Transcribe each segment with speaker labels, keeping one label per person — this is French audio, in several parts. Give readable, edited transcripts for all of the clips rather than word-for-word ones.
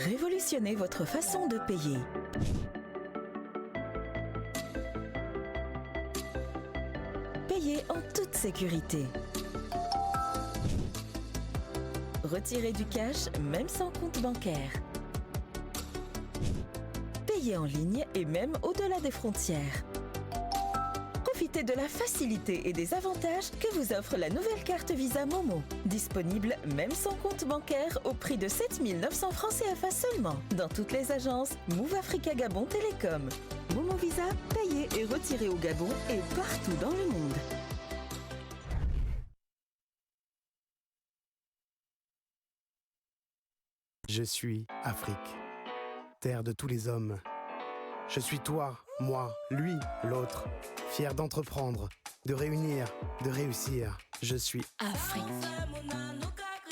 Speaker 1: Révolutionnez votre façon de payer. Payez en toute sécurité. Retirez du cash même sans compte bancaire. Payez en ligne et même au-delà des frontières. Profitez de la facilité et des avantages que vous offre la nouvelle carte Visa Momo. Disponible même sans compte bancaire au prix de 7 900 francs CFA seulement. Dans toutes les agences Move Africa Gabon Télécom. Momo Visa, payez et retirez au Gabon et partout dans le monde.
Speaker 2: Je suis Afrique, terre de tous les hommes. Je suis toi, moi, lui, l'autre. Fier d'entreprendre, de réunir, de réussir. Je suis
Speaker 1: Afrique.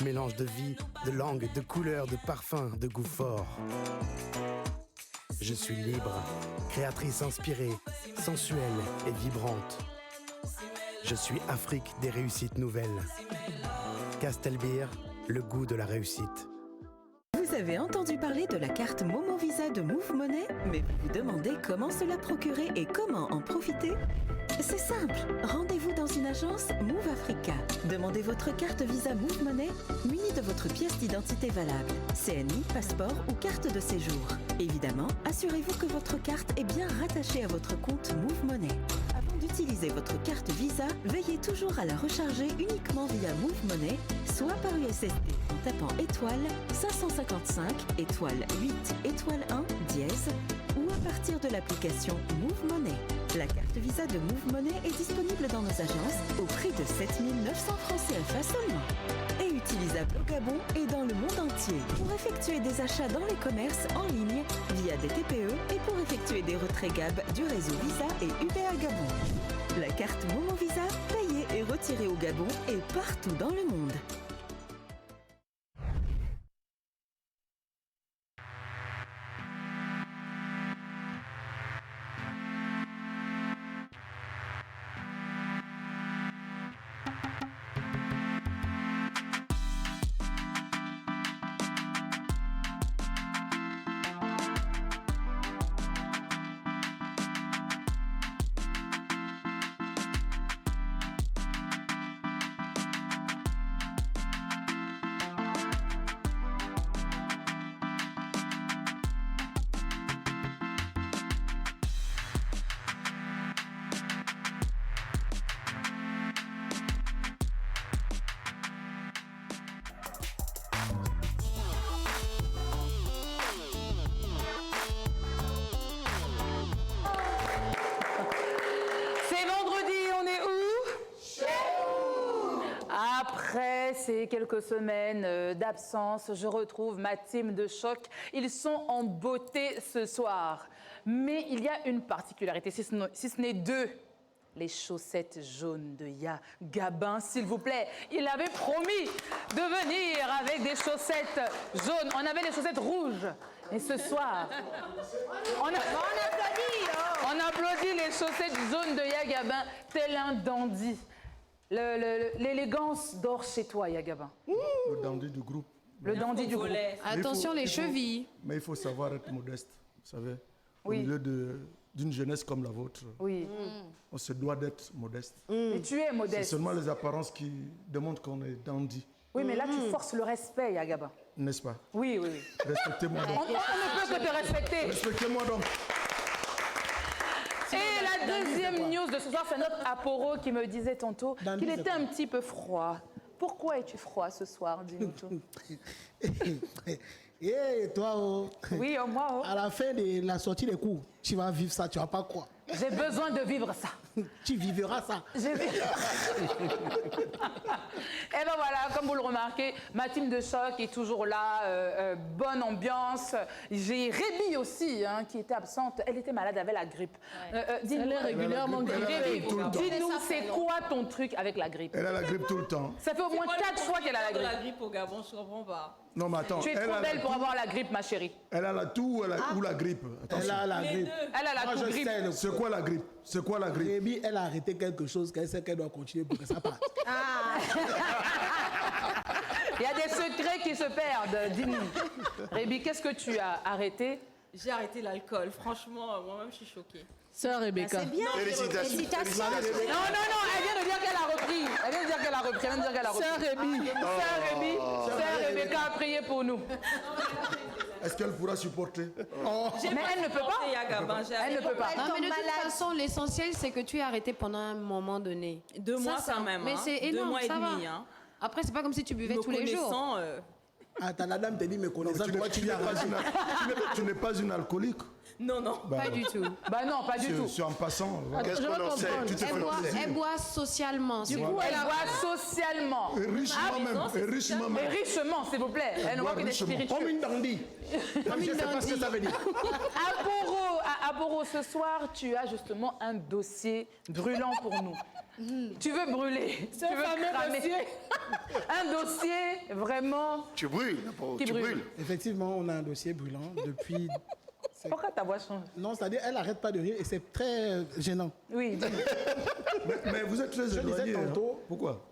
Speaker 2: Mélange de vie, de langue, de couleurs, de parfums, de goût fort. Je suis libre, créatrice inspirée, sensuelle et vibrante. Je suis Afrique des réussites nouvelles. Castelbeer, le goût de la réussite.
Speaker 1: Vous avez entendu parler de la carte Momo Visa de Move Money, mais vous vous demandez comment se la procurer et comment en profiter? C'est simple, rendez-vous dans une agence Move Africa. Demandez votre carte Visa Move Money munie de votre pièce d'identité valable, CNI, passeport ou carte de séjour. Évidemment, assurez-vous que votre carte est bien rattachée à votre compte Move Money. Avant d'utiliser votre carte Visa, veillez toujours à la recharger uniquement via Move Money, soit par USSD en tapant étoile 555 étoile 8 étoile 1 dièse ou à partir de l'application Move Money. La carte Visa de Move Money est disponible dans nos agences au prix de 7 900 francs CFA seulement et utilisable au Gabon et dans le monde entier pour effectuer des achats dans les commerces en ligne via des TPE et pour effectuer des retraits GAB du réseau Visa et UBA Gabon. La carte Momo Visa, payée et retirée au Gabon et partout dans le monde.
Speaker 3: Après ces quelques semaines d'absence, je retrouve ma team de choc. Ils sont en beauté ce soir. Mais il y a une particularité, si ce n'est deux. Les chaussettes jaunes de Ya Gabin, s'il vous plaît. Il avait promis de venir avec des chaussettes jaunes. On avait des chaussettes rouges. Et ce soir, on applaudit les chaussettes jaunes de Ya Gabin, tel un dandy. L'élégance dort chez toi, Ya Gabin.
Speaker 4: Le dandy du groupe.
Speaker 3: Le dandy du groupe.
Speaker 5: Attention les chevilles.
Speaker 4: Mais il faut savoir être modeste, vous savez.
Speaker 3: Oui.
Speaker 4: Au milieu d'une jeunesse comme la vôtre,
Speaker 3: Oui.
Speaker 4: on se doit d'être modeste.
Speaker 3: Et tu es
Speaker 4: C'est
Speaker 3: modeste.
Speaker 4: seulement les apparences qui démontrent qu'on est dandy,
Speaker 3: Oui, mais là, tu forces le respect, Ya Gabin.
Speaker 4: n'est-ce pas?
Speaker 3: Oui, oui, oui.
Speaker 4: Respectez-moi
Speaker 3: On
Speaker 4: donc.
Speaker 3: ne peut que te respecter.
Speaker 4: Respectez-moi donc.
Speaker 3: Et la deuxième news de ce soir, c'est notre Aporo qui me disait tantôt qu'il était un petit peu froid. Pourquoi es-tu froid ce soir, dis-nous tout.
Speaker 6: Et toi,
Speaker 3: Oui, moi, oh.
Speaker 6: à la fin de la sortie des cours, tu vas vivre ça, tu vas pas croire.
Speaker 3: J'ai besoin de vivre ça.
Speaker 6: Tu vivras ça.
Speaker 3: Et ben voilà, comme vous le remarquez, ma team de choc est toujours là, bonne ambiance. J'ai Rébi aussi, hein, qui était absente. Elle était malade, elle avait la grippe.
Speaker 5: Elle est régulièrement
Speaker 3: Rébi,
Speaker 4: tout le temps.
Speaker 3: dis-nous, c'est quoi ton truc avec la grippe?
Speaker 4: Elle a la grippe tout le temps.
Speaker 3: Ça fait au moins 4 fois qu'elle a la grippe.
Speaker 5: La grippe au Gabon, je comprends pas.
Speaker 4: Non, mais attends.
Speaker 3: Tu es
Speaker 4: elle
Speaker 3: trop
Speaker 4: a
Speaker 3: belle
Speaker 4: la
Speaker 3: pour
Speaker 4: toux,
Speaker 3: avoir la grippe, ma chérie.
Speaker 4: Elle a la toux ou la grippe. Attention.
Speaker 6: Elle a la grippe.
Speaker 3: Elle a la
Speaker 6: Moi,
Speaker 3: toux
Speaker 6: je
Speaker 3: grippe.
Speaker 6: sais le-
Speaker 4: C'est quoi la grippe? C'est quoi la grippe?
Speaker 6: Rémi, elle a arrêté quelque chose qu'elle sait qu'elle doit continuer pour que ça parte.
Speaker 3: Il y a des secrets qui se perdent, dis-nous. Rébi, qu'est-ce que tu as arrêté?
Speaker 5: J'ai arrêté l'alcool. Franchement, moi-même, je suis choquée.
Speaker 7: Sœur Rebecca.
Speaker 8: C'est bien.
Speaker 9: Félicitations.
Speaker 8: Félicitations.
Speaker 3: Non, elle vient de dire qu'elle a repris. Elle vient de dire qu'elle a repris.
Speaker 7: Sœur Rébi.
Speaker 3: Sœur Rebecca a prié pour nous.
Speaker 4: Est-ce qu'elle pourra supporter?
Speaker 3: Mais elle ne peut pas. Elle ne peut pas.
Speaker 5: Non, mais de toute façon, l'essentiel, c'est que tu es arrêté pendant un moment donné.
Speaker 10: 2 mois
Speaker 5: Ça,
Speaker 10: quand même.
Speaker 5: Mais
Speaker 10: hein.
Speaker 5: c'est
Speaker 10: 2
Speaker 5: énorme,
Speaker 10: mois et
Speaker 5: ça
Speaker 10: demi.
Speaker 5: va.
Speaker 10: Hein.
Speaker 5: Après, c'est pas comme si tu buvais
Speaker 10: Me
Speaker 5: tous les jours.
Speaker 10: connaissant,
Speaker 6: Attends, la dame te dit, mais connaissant,
Speaker 4: Tu
Speaker 6: toi, tu viens pas.
Speaker 4: tu n'es pas une alcoolique.
Speaker 10: non.
Speaker 5: Pas du tout.
Speaker 3: Bah non, pas du tout.
Speaker 4: C'est en passant. voilà.
Speaker 9: Qu'est-ce qu'on en sait? Tu te fais plaisir.
Speaker 5: Elle boit socialement.
Speaker 3: Elle boit socialement.
Speaker 4: Et richement même. Et richement
Speaker 3: Mais
Speaker 4: même.
Speaker 3: richement, s'il vous plaît. Elle ne voit que des
Speaker 4: richement.
Speaker 6: Comme
Speaker 3: spiritueux.
Speaker 6: une dandy. Je ne sais pas ce que ça veut dire.
Speaker 3: À Boro, ce soir, tu as justement un dossier brûlant pour nous. Tu veux brûler. Tu veux cramer. Un dossier vraiment...
Speaker 9: Tu brûles.
Speaker 3: Qui
Speaker 9: Tu
Speaker 3: brûle.
Speaker 9: brûles.
Speaker 6: Effectivement, on a un dossier brûlant depuis.
Speaker 3: Pourquoi ta voix change?
Speaker 6: Non, c'est-à-dire, elle n'arrête pas de rire et c'est très gênant.
Speaker 3: Oui, dis-nous.
Speaker 4: Mais vous êtes très
Speaker 6: Je disais
Speaker 4: éloigné.
Speaker 6: tantôt-
Speaker 4: Pourquoi?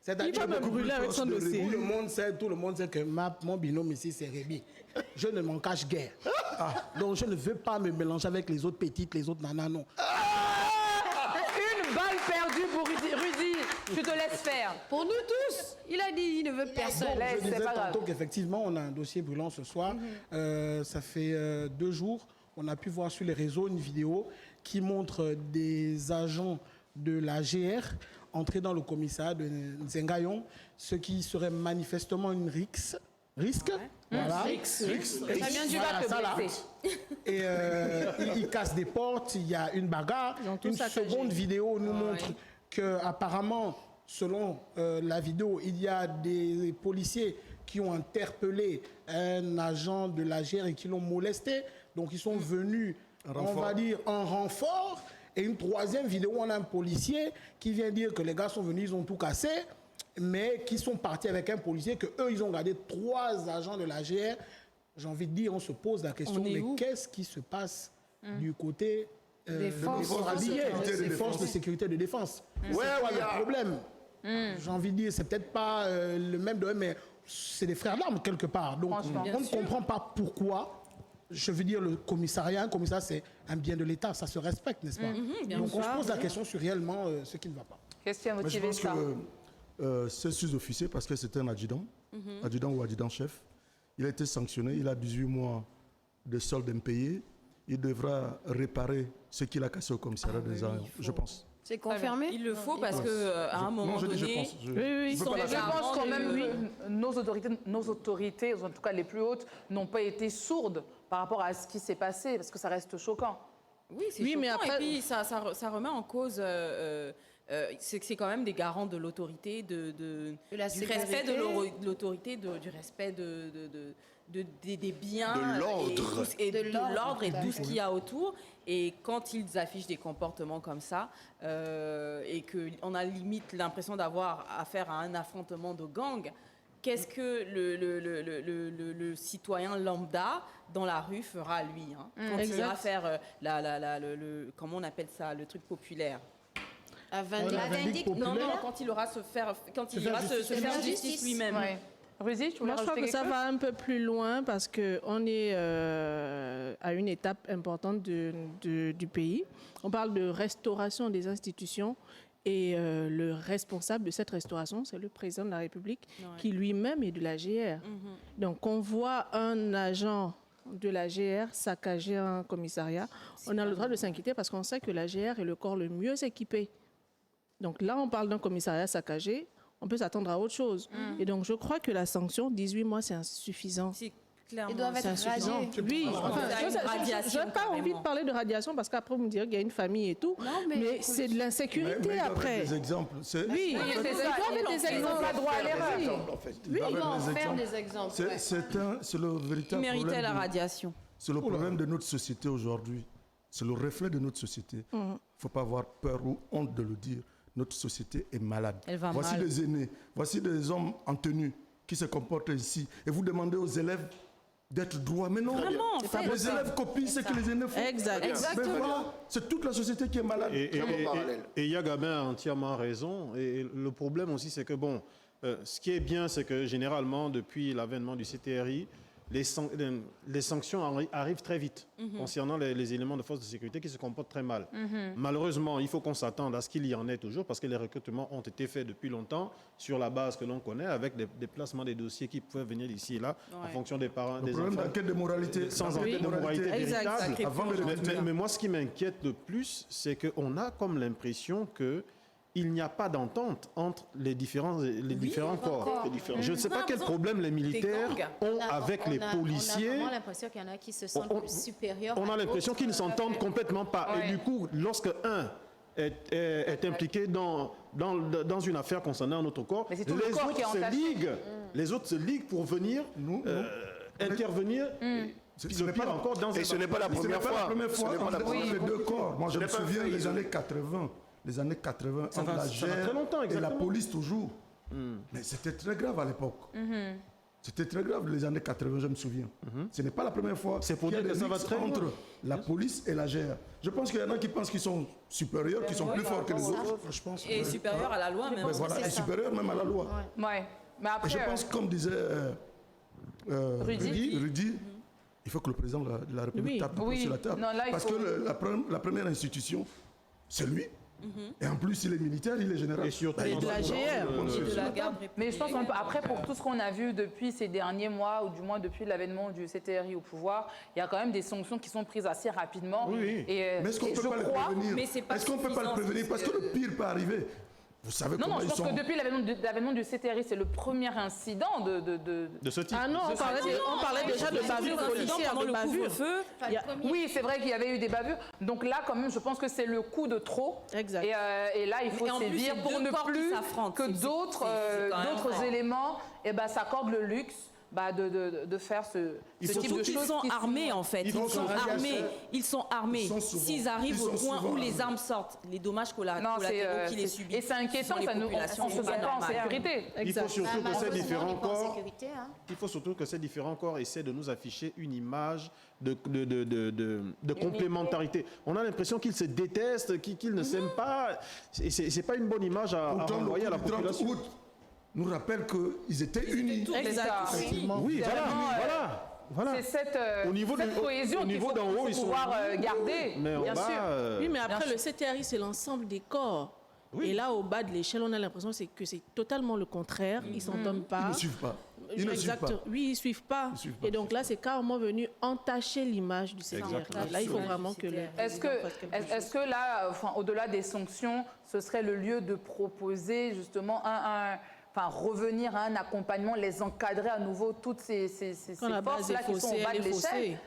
Speaker 6: C'est-à-dire,
Speaker 7: Il va me
Speaker 4: beaucoup
Speaker 7: brûler
Speaker 4: plus
Speaker 7: avec son
Speaker 4: proche de
Speaker 7: dossier.
Speaker 6: tout le monde sait que mon binôme ici, c'est Rébi. Je ne m'en cache guère. Donc, je ne veux pas me mélanger avec les autres petites, les autres nanas, non.
Speaker 3: Une balle perdue pour Rudy. Rudy, tu te laisses faire.
Speaker 5: Pour nous tous. Il a dit, il ne veut personne.
Speaker 3: Laisse,
Speaker 6: Je disais
Speaker 3: c'est pas grave.
Speaker 6: tantôt qu'effectivement, on a un dossier brûlant ce soir. Ça fait 2 jours. On a pu voir sur les réseaux une vidéo qui montre des agents de la GR entrer dans le commissariat de Nzengayon, ce qui serait manifestement une risque. Voilà.
Speaker 3: Ça vient du bas
Speaker 6: ça, là.
Speaker 3: te blesser.
Speaker 6: Et ils cassent des portes, il y a une bagarre.
Speaker 7: Ils ont tout
Speaker 6: Une
Speaker 7: saccagé.
Speaker 6: seconde vidéo nous montre que apparemment, selon la vidéo, il y a des policiers qui ont interpellé un agent de la GR et qui l'ont molesté. Donc ils sont venus, on va dire, en renfort. Et une troisième vidéo, on a un policier qui vient dire que les gars sont venus, ils ont tout cassé, mais qui sont partis avec un policier, que eux ils ont gardé 3 agents de la GR. J'ai envie de dire, on se pose la question,
Speaker 5: On est
Speaker 6: mais
Speaker 5: où
Speaker 6: qu'est-ce qui se passe du côté
Speaker 5: Des
Speaker 6: de
Speaker 5: forces
Speaker 6: nos habillés,
Speaker 4: sécurité de
Speaker 6: des forces de
Speaker 4: défense.
Speaker 6: sécurité de défense? C'est
Speaker 9: Ouais,
Speaker 6: quoi
Speaker 9: regarde.
Speaker 6: le problème? J'ai envie de dire, c'est peut-être pas le même domaine, mais c'est des frères d'armes quelque part. Donc
Speaker 3: Franchement.
Speaker 6: on ne comprend pas pourquoi. Je veux dire, le commissariat, un commissariat, c'est un bien de l'État, ça se respecte, n'est-ce pas? Donc on se pose la question sur réellement ce qui ne va pas.
Speaker 3: Qu'est-ce qui a
Speaker 4: Mais je
Speaker 3: motivé
Speaker 4: pense
Speaker 3: ça?
Speaker 4: que ce sous-officier, parce que c'était un adjudant, adjudant ou adjudant-chef, il a été sanctionné, il a 18 mois de solde impayé, il devra réparer ce qu'il a cassé au commissariat des armes, je pense.
Speaker 5: C'est confirmé?
Speaker 10: Il le faut parce qu'à un moment
Speaker 4: Non, je dis je
Speaker 10: donné,
Speaker 4: pense. Je
Speaker 7: oui,
Speaker 4: peux
Speaker 7: sont
Speaker 4: pas
Speaker 7: les
Speaker 4: la
Speaker 3: Je
Speaker 4: faire.
Speaker 3: pense quand même
Speaker 10: Oui.
Speaker 3: que nos autorités, en tout cas les plus hautes, n'ont pas été sourdes par rapport à ce qui s'est passé, parce que ça reste choquant.
Speaker 10: oui, c'est
Speaker 7: Oui, mais
Speaker 10: choquant.
Speaker 7: après-
Speaker 10: Et puis ça remet en cause. C'est quand même des garants de l'autorité,
Speaker 5: De la
Speaker 10: du respect
Speaker 5: sécurité.
Speaker 10: de l'autorité, du respect des biens,
Speaker 9: De l'ordre.
Speaker 10: et
Speaker 5: De
Speaker 10: de
Speaker 5: l'ordre,
Speaker 10: l'ordre et
Speaker 5: tout à
Speaker 10: tout ce qu'il y a autour. Et quand ils affichent des comportements comme ça, et qu'on a limite l'impression d'avoir affaire à un affrontement de gang, qu'est-ce que le citoyen lambda dans la rue fera lui, hein, quand il ira
Speaker 7: Exact.
Speaker 10: faire comment on appelle ça, le truc populaire?
Speaker 5: À 20
Speaker 6: La vindicte
Speaker 10: Non,
Speaker 6: populaire.
Speaker 10: non, quand il ira se faire justice
Speaker 8: justice.
Speaker 10: lui-même.
Speaker 3: Ouais. Rudy, tu voulais
Speaker 7: Moi, je crois
Speaker 3: rajouter
Speaker 7: que ça
Speaker 3: quelque
Speaker 7: va un peu plus loin parce qu'on est à une étape importante du pays. On parle de restauration des institutions et le responsable de cette restauration, c'est le président de la République qui lui-même est de la GR. Donc, on voit un agent de la GR saccager un commissariat. On a le droit de s'inquiéter parce qu'on sait que la GR est le corps le mieux équipé. Donc là, on parle d'un commissariat saccagé. On peut s'attendre à autre chose. Et donc, je crois que la sanction, 18 mois, c'est insuffisant.
Speaker 10: C'est clairement.
Speaker 5: Ils doivent
Speaker 7: C'est
Speaker 5: être
Speaker 7: insuffisant.
Speaker 5: radiés.
Speaker 7: Oui,
Speaker 10: pense
Speaker 7: enfin,
Speaker 10: que ça a une radiation,
Speaker 7: je n'ai pas envie de
Speaker 10: carrément.
Speaker 7: parler de radiation parce qu'après, vous me direz qu'il y a une famille et tout.
Speaker 5: Non, mais
Speaker 7: mais
Speaker 5: écoute,
Speaker 7: c'est de
Speaker 4: Mais
Speaker 7: l'insécurité
Speaker 4: ils doivent
Speaker 7: après.
Speaker 4: être des exemples. C'est-
Speaker 7: Oui,
Speaker 3: c'est ça.
Speaker 7: ils doivent être des
Speaker 3: Ils n'ont
Speaker 7: exemples.
Speaker 3: pas droit à l'erreur.
Speaker 7: Oui.
Speaker 9: En fait.
Speaker 4: ils doivent
Speaker 5: Ils
Speaker 4: être
Speaker 5: vont en
Speaker 4: des
Speaker 5: faire
Speaker 4: exemples.
Speaker 5: des exemples. ouais.
Speaker 4: C'est le
Speaker 10: Il
Speaker 4: véritable
Speaker 10: méritait
Speaker 4: problème.
Speaker 10: la radiation.
Speaker 4: C'est le problème de notre société aujourd'hui. C'est le reflet de notre société. Il ne faut pas avoir peur ou honte de le dire. Notre société est malade.
Speaker 10: Elle va
Speaker 4: voici
Speaker 10: mal.
Speaker 4: des aînés, voici des hommes en tenue qui se comportent ici. Et vous demandez aux élèves d'être droits. Mais non,
Speaker 10: Vraiment, en fait.
Speaker 4: les élèves copient ce que les aînés font.
Speaker 7: Exact.
Speaker 4: Mais voilà, c'est toute la société qui est malade.
Speaker 9: Très bon parallèle.
Speaker 11: Et Yagame a entièrement raison. Et le problème aussi, c'est que, bon,
Speaker 8: Ce qui est bien, c'est que généralement, depuis l'avènement du CTRI, les sanctions arrivent très vite concernant les éléments de force de sécurité qui se comportent très mal. Malheureusement, il faut qu'on s'attende à ce qu'il y en ait toujours parce que les recrutements ont été faits depuis longtemps sur la base que l'on connaît avec des placements des dossiers qui peuvent venir d'ici et là en fonction des parents, des enfants.
Speaker 4: Le problème d'enquête de moralité.
Speaker 8: Sans enquête de moralité véritable.
Speaker 4: Exact.
Speaker 8: Mais moi, ce qui m'inquiète le plus, c'est qu'on a comme l'impression que il n'y a pas d'entente entre les différents corps. Je ne sais pas quel problème les militaires ont avec les policiers.
Speaker 9: On a vraiment l'impression qu'il y en a qui se sentent plus supérieurs.
Speaker 8: On a l'impression qu'ils ne s'entendent complètement pas. Et du coup, lorsque un est impliqué dans une affaire concernant un autre corps, les autres se liguent pour venir intervenir.
Speaker 4: Ce n'est pas encore dans.
Speaker 11: Et ce n'est pas la première fois.
Speaker 4: Les deux corps. Moi, je me souviens des années 80. Les années 80, entre la GER et la police toujours. Mais c'était très grave à l'époque. C'était très grave les années 80, je me souviens. Ce n'est pas la première fois
Speaker 8: qu'il y a des mix
Speaker 4: entre la police et la GER. Je pense qu'il y en a qui pensent qu'ils sont supérieurs, qu'ils sont plus forts que les autres. Je pense,
Speaker 10: et supérieurs à la loi même.
Speaker 4: Voilà, et supérieurs même à la loi.
Speaker 3: Ouais. Mais après,
Speaker 4: et je pense, comme disait Rudy, il faut que le président de la République tape sur la table. Parce que la première institution, c'est lui. Et en plus, il est militaire, il est général.
Speaker 8: Et surtout,
Speaker 7: de la GR.
Speaker 3: Mais je pense qu'après, pour tout ce qu'on a vu depuis ces derniers mois, ou du moins depuis l'avènement du CTRI au pouvoir, il y a quand même des sanctions qui sont prises assez rapidement.
Speaker 4: Oui.
Speaker 3: Et,
Speaker 4: mais est-ce qu'on peut pas le prévenir? Est-ce qu'on ne peut pas le prévenir? Parce que le pire peut arriver. Vous savez
Speaker 3: non, je pense que depuis l'avènement du CTRI, c'est le premier incident
Speaker 8: de ce type.
Speaker 7: Ah non, on parlait déjà de bavures policières, de bavures.
Speaker 3: Oui, c'est vrai qu'il y avait eu des bavures. Donc là, quand même, je pense que c'est le coup de trop.
Speaker 7: Exact.
Speaker 3: Et là, il faut sévir pour ne plus que d'autres éléments s'accordent le luxe de faire ce type de choses.
Speaker 10: Ils sont armés en fait. Ils sont armés. S'ils arrivent au point où les armes sortent, les dommages collatéraux qu'ils les subissent.
Speaker 3: Et c'est inquiétant, on ne se sent pas en sécurité.
Speaker 8: Il faut surtout que ces différents corps, il faut surtout que ces différents corps essaient de nous afficher une image de complémentarité. On a l'impression qu'ils se détestent, qu'ils ne s'aiment pas. Et c'est pas une bonne image à envoyer à la population.
Speaker 4: Nous rappelle qu'ils étaient unis.
Speaker 3: Exactement.
Speaker 8: Oui, voilà.
Speaker 3: C'est cette cohésion qu'il faut pouvoir garder, bien sûr.
Speaker 7: Oui, mais après, le CTRI, c'est l'ensemble des corps. Oui. Et là, au bas de l'échelle, on a l'impression que c'est totalement le contraire. Ils ne s'entendent pas.
Speaker 4: Ils ne suivent pas. Oui,
Speaker 7: ils ne suivent pas. Et donc là, c'est carrément venu entacher l'image du CTRI. Là, il faut vraiment que...
Speaker 3: Est-ce que là, au-delà des sanctions, ce serait le lieu de proposer justement revenir à un accompagnement, les encadrer à nouveau, toutes ces forces-là qui sont au bas de l'échelle,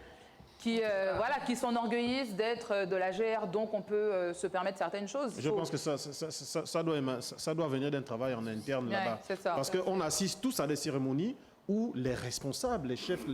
Speaker 3: qui s'enorgueillissent d'être de la GR, donc on peut se permettre certaines choses.
Speaker 8: Je pense que ça doit venir d'un travail en interne là-bas. Parce qu'on assiste tous à des cérémonies où les responsables, les chefs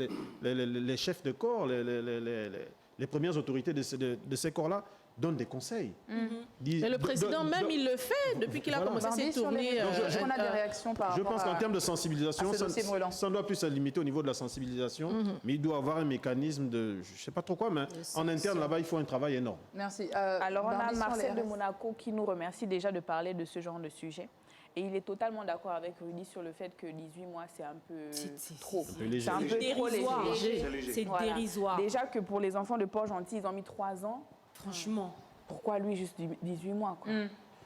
Speaker 8: de corps, les premières autorités de ces corps-là, donne des conseils.
Speaker 7: Mais le président même, il le fait depuis qu'il a commencé ses tournées.
Speaker 3: On a des réactions par rapport
Speaker 8: Je pense qu'en termes de sensibilisation, ça ne doit plus se limiter au niveau de la sensibilisation, mais il doit avoir un mécanisme de, je ne sais pas trop quoi, mais en interne, là-bas, il faut un travail énorme.
Speaker 3: Merci.
Speaker 12: Alors, on a Marcel de Monaco qui nous remercie déjà de parler de ce genre de sujet. Et il est totalement d'accord avec Rudy sur le fait que 18 mois, c'est un peu trop.
Speaker 10: C'est un peu léger. C'est dérisoire.
Speaker 12: Déjà que pour les enfants de Port-Gentil, ils ont mis 3 ans.
Speaker 10: Franchement.
Speaker 12: Pourquoi lui juste 18 mois quoi.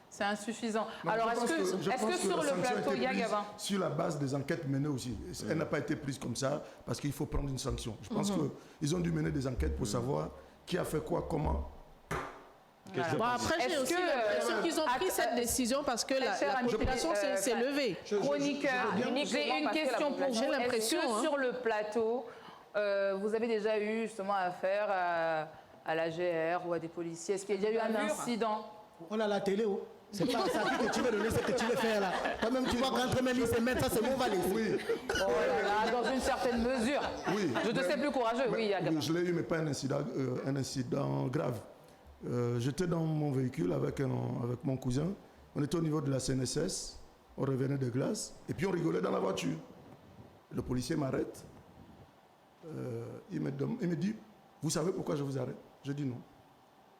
Speaker 3: C'est insuffisant. Alors, est-ce que sur le plateau, Yagaba,
Speaker 4: sur la base des enquêtes menées aussi, elle n'a pas été prise comme ça parce qu'il faut prendre une sanction. Je pense qu'ils ont dû mener des enquêtes pour savoir qui a fait quoi, comment.
Speaker 7: Voilà. Bon, après, j'ai aussi l'impression qu'ils ont pris cette décision parce que la population s'est levée.
Speaker 3: Chroniqueur, j'ai une question pour vous. Est-ce que sur le plateau, vous avez déjà eu justement affaire à la GR ou à des policiers? Est-ce qu'il y a eu un incident?
Speaker 6: On a la télé, c'est pas ça que tu veux donner, ce que tu veux faire là. Toi-même, tu vois qu'entre même il se met, ça c'est mon valet.
Speaker 4: Oui.
Speaker 3: Oh là là, dans une certaine mesure.
Speaker 4: Oui.
Speaker 3: Je te sais plus courageux, oui, Yagaba.
Speaker 4: Je l'ai eu, mais pas un incident grave. J'étais dans mon véhicule avec mon cousin. On était au niveau de la CNSS, on revenait de glace, et puis on rigolait dans la voiture. Le policier m'arrête. Il me dit, vous savez pourquoi je vous arrête? Je dis non.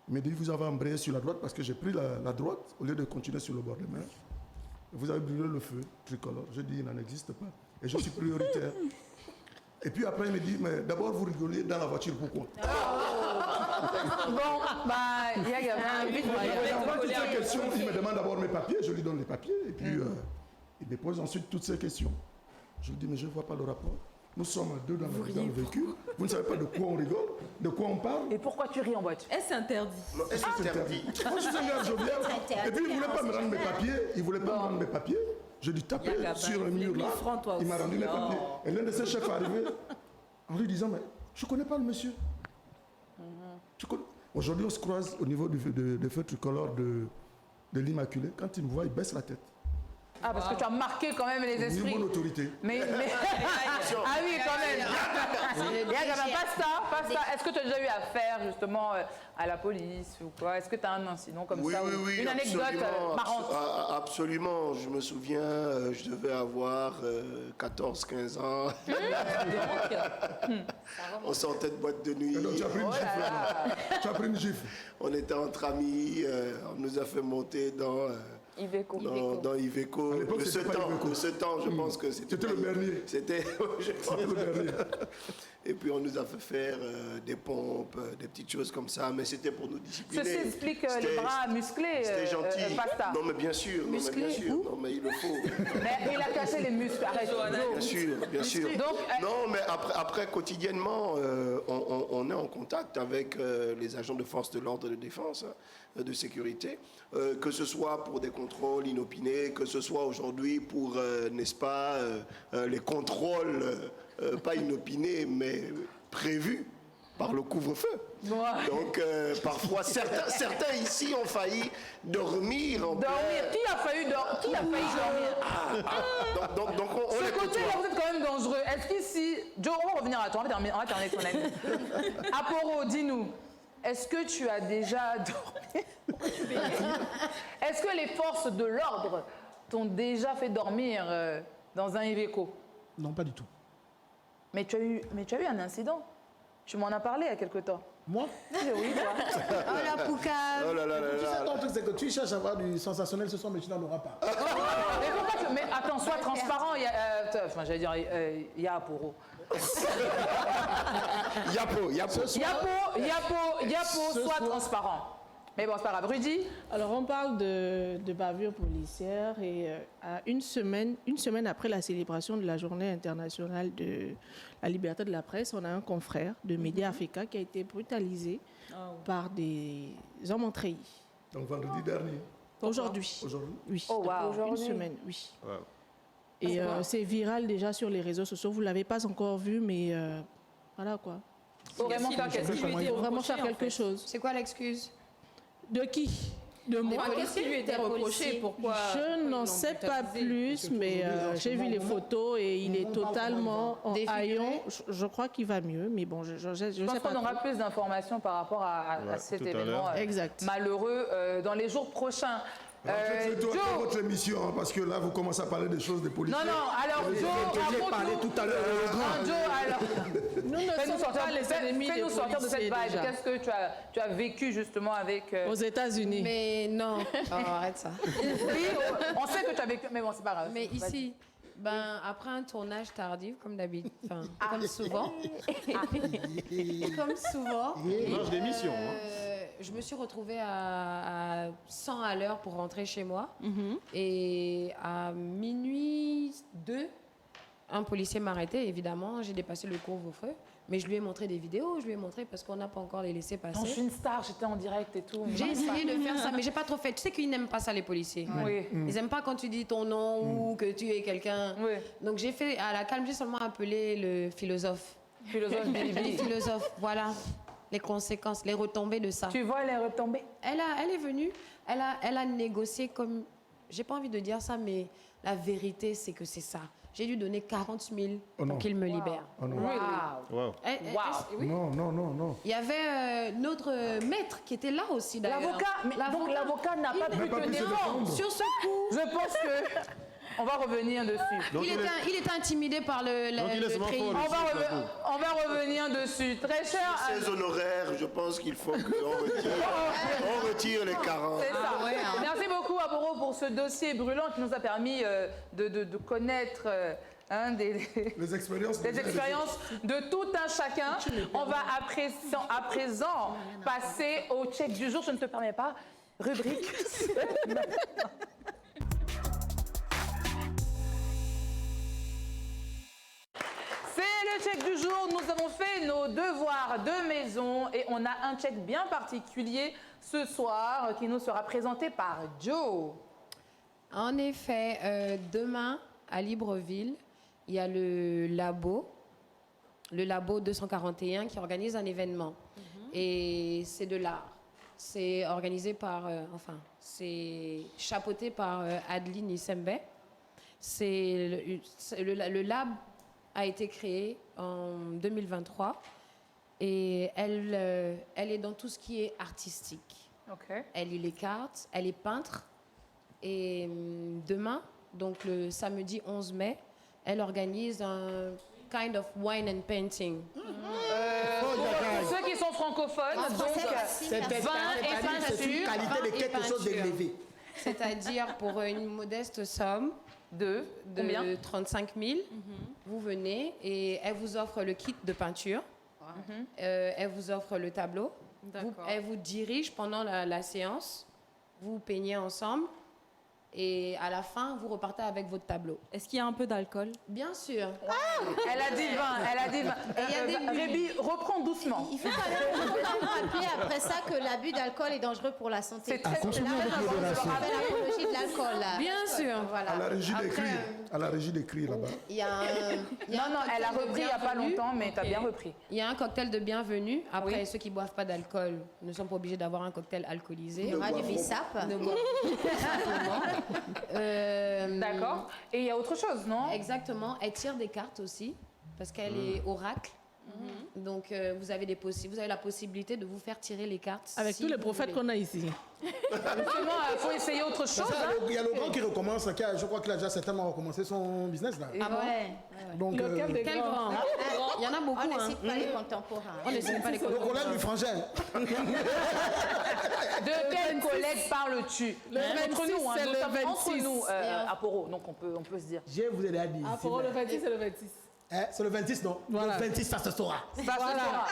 Speaker 4: Il me dit, vous avez embrayé sur la droite parce que j'ai pris la droite au lieu de continuer sur le bord de mer. vous avez brûlé le feu tricolore. Je dis, il n'en existe pas. Et je suis prioritaire. Et puis après, il me dit, mais d'abord, vous rigolez dans la voiture, pourquoi?
Speaker 3: Bon, bah, il y a
Speaker 4: il me demande d'abord mes papiers, je lui donne les papiers, et puis il me pose ensuite toutes ces questions. Je lui dis, mais je ne vois pas le rapport. Nous sommes à deux dans le véhicule. Vous ne savez pas de quoi on rigole, de quoi on parle.
Speaker 3: Et pourquoi tu ris en voiture?
Speaker 10: Est-ce interdit?
Speaker 4: Est-ce que c'est interdit? Moi, je suis un gars jovial. Et puis, il ne voulait pas me rendre mes papiers. Il voulait pas me rendre mes papiers. Je lui tapais sur le mur là. Il m'a rendu mes papiers. Et l'un de ses chefs est arrivé en lui disant, mais je ne connais pas le monsieur. Aujourd'hui, on se croise au niveau des feux tricolores de l'Immaculée. Quand il me voit, il baisse la tête.
Speaker 3: Ah, parce que tu as marqué quand même les esprits.
Speaker 4: Mon autorité.
Speaker 3: Mais... ah oui, quand même. Pasta. Est-ce que tu as déjà eu affaire justement à la police ou quoi? Est-ce que tu as un incident comme ça?
Speaker 11: Oui,
Speaker 3: une anecdote marrante?
Speaker 11: Absolument. Je me souviens, je devais avoir 14-15 ans. On sortait de boîte de nuit.
Speaker 4: Donc, tu as pris une gifle. Tu as pris une gifle.
Speaker 11: On était entre amis. On nous a fait monter dans Iveco. Dans Iveco. De ce temps, je pense que c'était
Speaker 4: le dernier.
Speaker 11: C'était le dernier. Et puis on nous a fait faire des pompes, des petites choses comme ça, mais c'était pour nous discipliner.
Speaker 3: Ceci explique les bras musclés.
Speaker 11: C'était gentil.
Speaker 3: Pasta.
Speaker 11: Non mais bien sûr. Non mais il le faut.
Speaker 3: Mais il a caché les muscles. Arrête.
Speaker 11: Bien sûr. Donc, non mais après quotidiennement, on est en contact avec les agents de force de l'ordre de défense, de sécurité, que ce soit pour des contrôles inopinés, que ce soit aujourd'hui pour, n'est-ce pas, les contrôles, pas inopinés, mais prévus par le couvre-feu. Ouais. Donc, parfois, certains ici ont failli dormir.
Speaker 3: Dormir. Qui a failli dormir?
Speaker 11: Donc, on
Speaker 3: ce côté-là, vous êtes quand même dangereux. Est-ce qu'ici... Joe, on va revenir à toi, on va terminer ton ami. Aporo, dis-nous. Est-ce que tu as déjà dormi? Est-ce que les forces de l'ordre t'ont déjà fait dormir dans un Iveco?
Speaker 6: Non, pas du tout.
Speaker 3: Mais tu as eu un incident. Tu m'en as parlé il y a quelque temps.
Speaker 6: Moi?
Speaker 3: Oui, toi.
Speaker 5: Oh la poucave.
Speaker 11: Oh là là là
Speaker 6: Tu sais,
Speaker 11: là.
Speaker 6: ton truc, c'est que tu cherches à avoir du sensationnel ce soir, mais tu n'en auras pas.
Speaker 3: Mais attends, sois transparent. J'allais dire, il y a Aporo. Yapo, sois transparent. Mais bon, c'est pas grave. Rudy?
Speaker 7: Alors, on parle de bavure policière et à une semaine après la célébration de la Journée internationale de la liberté de la presse, on a un confrère de Média Africa qui a été brutalisé par des hommes en treillis.
Speaker 4: Donc, vendredi dernier?
Speaker 7: Aujourd'hui. Oui.
Speaker 3: Oh, wow.
Speaker 7: Une semaine, oui. Wow. Et c'est viral déjà sur les réseaux sociaux. Vous ne l'avez pas encore vu, mais voilà quoi.
Speaker 3: Il faut vraiment faire quelque chose.
Speaker 5: C'est quoi l'excuse?
Speaker 7: De qui? De moi.
Speaker 10: Qu'est-ce qui lui était reproché? Pourquoi?
Speaker 7: Je n'en sais pas plus, mais j'ai vu les photos et il est totalement en haillons. Je crois qu'il va mieux, mais bon, je pense
Speaker 3: qu'on aura plus d'informations par rapport à cet événement malheureux dans les jours prochains.
Speaker 4: C'est votre émission, hein, parce que là, vous commencez à parler des choses des policiers.
Speaker 3: Non, alors, Joe,
Speaker 4: j'ai parlé tout à l'heure.
Speaker 3: Joe, alors, fais-nous sortir de cette vibe. Qu'est-ce que tu as vécu justement avec...
Speaker 7: Aux États-Unis.
Speaker 5: Mais non. Oh, arrête ça.
Speaker 3: Oui, on sait que tu as vécu, mais bon, c'est pas grave.
Speaker 5: Mais ici... après un tournage tardif, comme d'habitude, comme souvent. Comme souvent.
Speaker 8: Tournage d'émission.
Speaker 5: Je me suis retrouvée à 100 à l'heure pour rentrer chez moi. Et à minuit 2, un policier m'a arrêté, évidemment. J'ai dépassé le couvre-feu. Mais je lui ai montré des vidéos, parce qu'on n'a pas encore les laissé passer.
Speaker 3: Non, je suis une star, j'étais en direct et tout.
Speaker 5: J'ai essayé de faire ça, mais j'ai pas trop fait. Tu sais qu'ils n'aiment pas ça, les policiers.
Speaker 3: Oui.
Speaker 5: Ils n'aiment pas quand tu dis ton nom ou que tu es quelqu'un.
Speaker 3: Oui.
Speaker 5: Donc j'ai fait, à la calme, j'ai seulement appelé le philosophe.
Speaker 3: Le
Speaker 5: philosophe, voilà. Les conséquences, les retombées de ça.
Speaker 3: Tu vois les retombées?
Speaker 5: Elle est venue, elle a négocié comme... J'ai pas envie de dire ça, mais la vérité, c'est que c'est ça. J'ai dû donner 40 000 pour qu'il me libère.
Speaker 4: Oh non.
Speaker 5: Wow. Oui.
Speaker 4: Non.
Speaker 5: Il y avait notre maître qui était là aussi, d'ailleurs.
Speaker 3: L'avocat, donc l'avocat n'a pas pu te défendre.
Speaker 5: Sur ce coup,
Speaker 3: je pense que... On va revenir dessus.
Speaker 8: Donc,
Speaker 5: Il est intimidé par le treillis.
Speaker 3: On va revenir dessus. Très cher.
Speaker 11: Ces honoraires, je pense qu'il faut qu'on retire les 40.
Speaker 3: C'est ça. Merci beaucoup, Aporo, pour ce dossier brûlant qui nous a permis de connaître les expériences de tout un chacun. On va à présent passer au check du jour. Je ne te permets pas. Rubrique. C'est le check du jour. Nous avons fait nos devoirs de maison et on a un check bien particulier ce soir qui nous sera présenté par Joe.
Speaker 5: En effet, demain à Libreville, il y a le labo 241 qui organise un événement. Et c'est de l'art. C'est organisé par, c'est chapeauté par Adeline Isembe. Le lab a été créé en 2023 et elle est dans tout ce qui est artistique.
Speaker 3: Okay.
Speaker 5: Elle lit les cartes, elle est peintre. Et demain, donc le samedi 11 mai, elle organise un kind of wine and painting.
Speaker 3: Pour ceux qui sont francophones, donc vin et peinture.
Speaker 6: Qualité de quelque chose d'élevé.
Speaker 5: C'est-à-dire pour une modeste somme
Speaker 3: de
Speaker 5: 35 000, vous venez et elle vous offre le kit de peinture. Elle vous offre le tableau. Elle vous dirige pendant la séance. Vous peignez ensemble. Et à la fin, vous repartez avec votre tableau.
Speaker 10: Est-ce qu'il y a un peu d'alcool?
Speaker 5: Bien sûr.
Speaker 3: Elle a dit vin. Rébi, reprends doucement.
Speaker 9: Il faut quand même rappeler après ça que l'abus d'alcool est dangereux pour la santé.
Speaker 3: C'est très
Speaker 9: dangereux. L'apologie de l'alcool.
Speaker 5: Bien sûr.
Speaker 9: Voilà.
Speaker 4: À la régie d'écrire là-bas.
Speaker 5: Il y a
Speaker 3: Non, elle a repris il n'y a pas longtemps, mais tu as bien repris.
Speaker 5: Il y a un cocktail de bienvenue. Après, ceux qui ne boivent pas d'alcool ne sont pas obligés d'avoir un cocktail alcoolisé.
Speaker 9: Du bissap.
Speaker 3: D'accord. Et il y a autre chose, non?
Speaker 5: Exactement. Elle tire des cartes aussi, parce qu'elle est oracle. Donc, vous avez la possibilité de vous faire tirer les cartes.
Speaker 7: Avec tous les prophètes qu'on a ici.
Speaker 3: Justement, il faut essayer autre chose.
Speaker 6: Il y a le grand qui recommence, je crois qu'il a déjà certainement recommencé son business là.
Speaker 5: Ah ouais.
Speaker 6: Donc,
Speaker 5: quel grand? Il y en a beaucoup.
Speaker 9: On ne cite pas les contemporains.
Speaker 5: On ne cite pas les contemporains.
Speaker 6: Le collègue du frangin.
Speaker 3: De quel collègue parles-tu? Entre nous, entre nous, Aporo, donc on peut se dire.
Speaker 6: Je vous ai dit.
Speaker 7: Aporo, le 26, c'est le 26.
Speaker 6: C'est le 26, non?
Speaker 7: Voilà.
Speaker 6: Le 26, ça se saura.
Speaker 3: Ça se saura.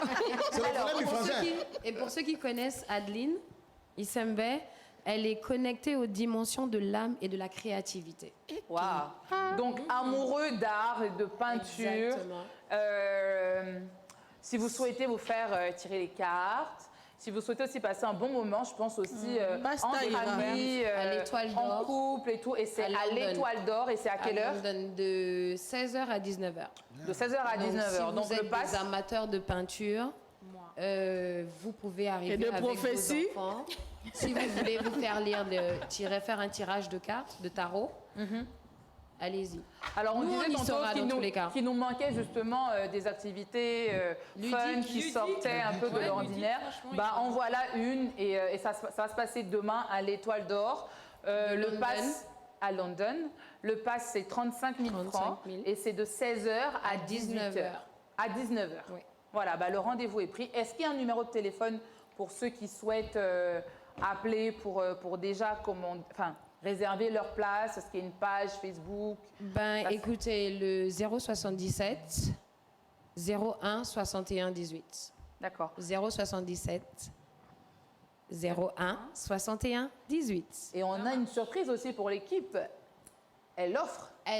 Speaker 6: C'est le collègue du frangin.
Speaker 5: Et pour ceux qui connaissent Adeline Isembe, elle est connectée aux dimensions de l'âme et de la créativité.
Speaker 3: Waouh. Donc, amoureux d'art et de peinture. Si vous souhaitez vous faire tirer les cartes, si vous souhaitez aussi passer un bon moment, je pense aussi entre amis, en couple et tout. Et c'est à l'Étoile d'Or. Et c'est à quelle heure?
Speaker 5: De 16h à 19h.
Speaker 3: De 16h à 19h.
Speaker 5: Donc, si vous êtes des amateurs de peinture, vous pouvez arriver avec vos enfants. Si vous voulez vous faire lire, faire un tirage de cartes, de tarot, allez-y.
Speaker 3: Alors, on disait tantôt qu'il nous manquait justement des activités fun qui sortaient un peu de l'ordinaire. En voilà une et ça va se passer demain à l'Étoile d'Or. Le pass à London. Le pass, c'est 35 000 francs et c'est de 16h à 18h. À 19h.
Speaker 5: Oui.
Speaker 3: Voilà, le rendez-vous est pris. Est-ce qu'il y a un numéro de téléphone pour ceux qui souhaitent appeler pour déjà réserver leur place? Est-ce qu'il y a une page Facebook?
Speaker 5: Écoutez, le 077 01 61 18.
Speaker 3: D'accord.
Speaker 5: 077 01 61 18.
Speaker 3: Et on a une surprise aussi pour l'équipe. Elle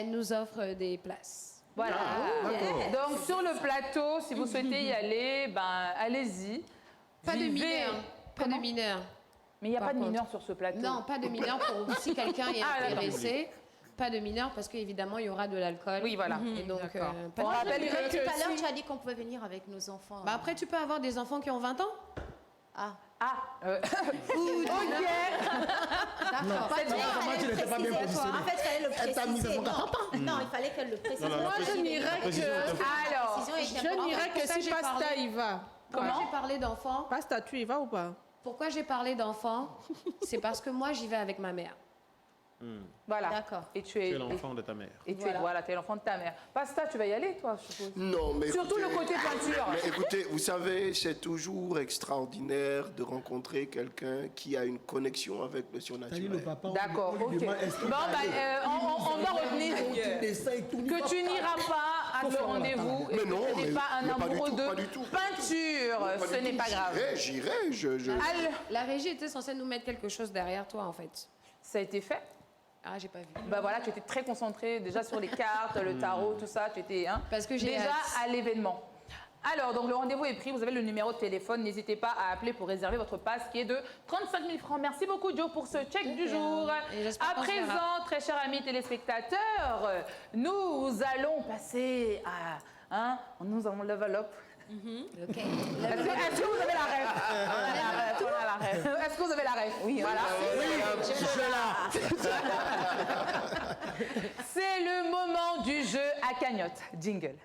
Speaker 5: nous offre des places.
Speaker 3: Voilà. Donc sur le plateau, si vous souhaitez y aller, allez-y.
Speaker 5: Pas de mineurs. Pas de mineurs.
Speaker 3: Mais il n'y a pas de mineurs sur ce plateau.
Speaker 5: Non, pas de mineurs pour si quelqu'un est intéressé. Pas de mineurs parce qu'évidemment il y aura de l'alcool.
Speaker 3: Oui, voilà.
Speaker 5: Et donc,
Speaker 9: on rappelle que tout à l'heure tu as dit qu'on pouvait venir avec nos enfants.
Speaker 5: Après tu peux avoir des enfants qui ont 20 ans.
Speaker 9: Ok. D'accord. En fait, il fallait le préciser. Non, il fallait qu'elle le précise.
Speaker 7: Moi, je n'irais que si Pasta y va.
Speaker 5: Comment j'ai parlé d'enfants?
Speaker 7: Pasta, tu y vas ou pas?
Speaker 5: Pourquoi j'ai parlé d'enfants? C'est parce que moi, j'y vais avec ma mère.
Speaker 3: Voilà.
Speaker 9: D'accord.
Speaker 3: Et tu
Speaker 8: Tu es l'enfant de ta mère.
Speaker 3: Et tu es l'enfant de ta mère. Pasta, tu vas y aller, toi, je suppose.
Speaker 11: Non, mais
Speaker 3: surtout
Speaker 11: écoutez,
Speaker 3: le côté peinture.
Speaker 11: Mais écoutez, vous savez, c'est toujours extraordinaire de rencontrer quelqu'un qui a une connexion avec le surnaturel.
Speaker 3: D'accord, ok. Bon, on va retenir que tu n'iras pas à ce rendez-vous et que tu n'es pas un amoureux de peinture. Ce n'est pas grave.
Speaker 11: J'irai.
Speaker 5: La régie était censée nous mettre quelque chose derrière toi, en fait.
Speaker 3: Ça a été fait?
Speaker 5: Ah, j'ai pas vu.
Speaker 3: Bah voilà, tu étais très concentrée déjà sur les cartes, le tarot, tout ça. Tu étais
Speaker 5: parce que j'ai
Speaker 3: déjà à l'événement. Alors, donc le rendez-vous est pris. Vous avez le numéro de téléphone. N'hésitez pas à appeler pour réserver votre passe qui est de 35 000 francs. Merci beaucoup, Joe, pour ce check du jour. À présent, très chers amis téléspectateurs, nous allons passer à... nous avons level up.
Speaker 9: Ok.
Speaker 3: Est-ce que vous avez la rêve? Est-ce que vous avez la rêve? Oui, voilà.
Speaker 6: Oui, je suis là.
Speaker 3: C'est le moment du jeu à cagnotte. Jingle.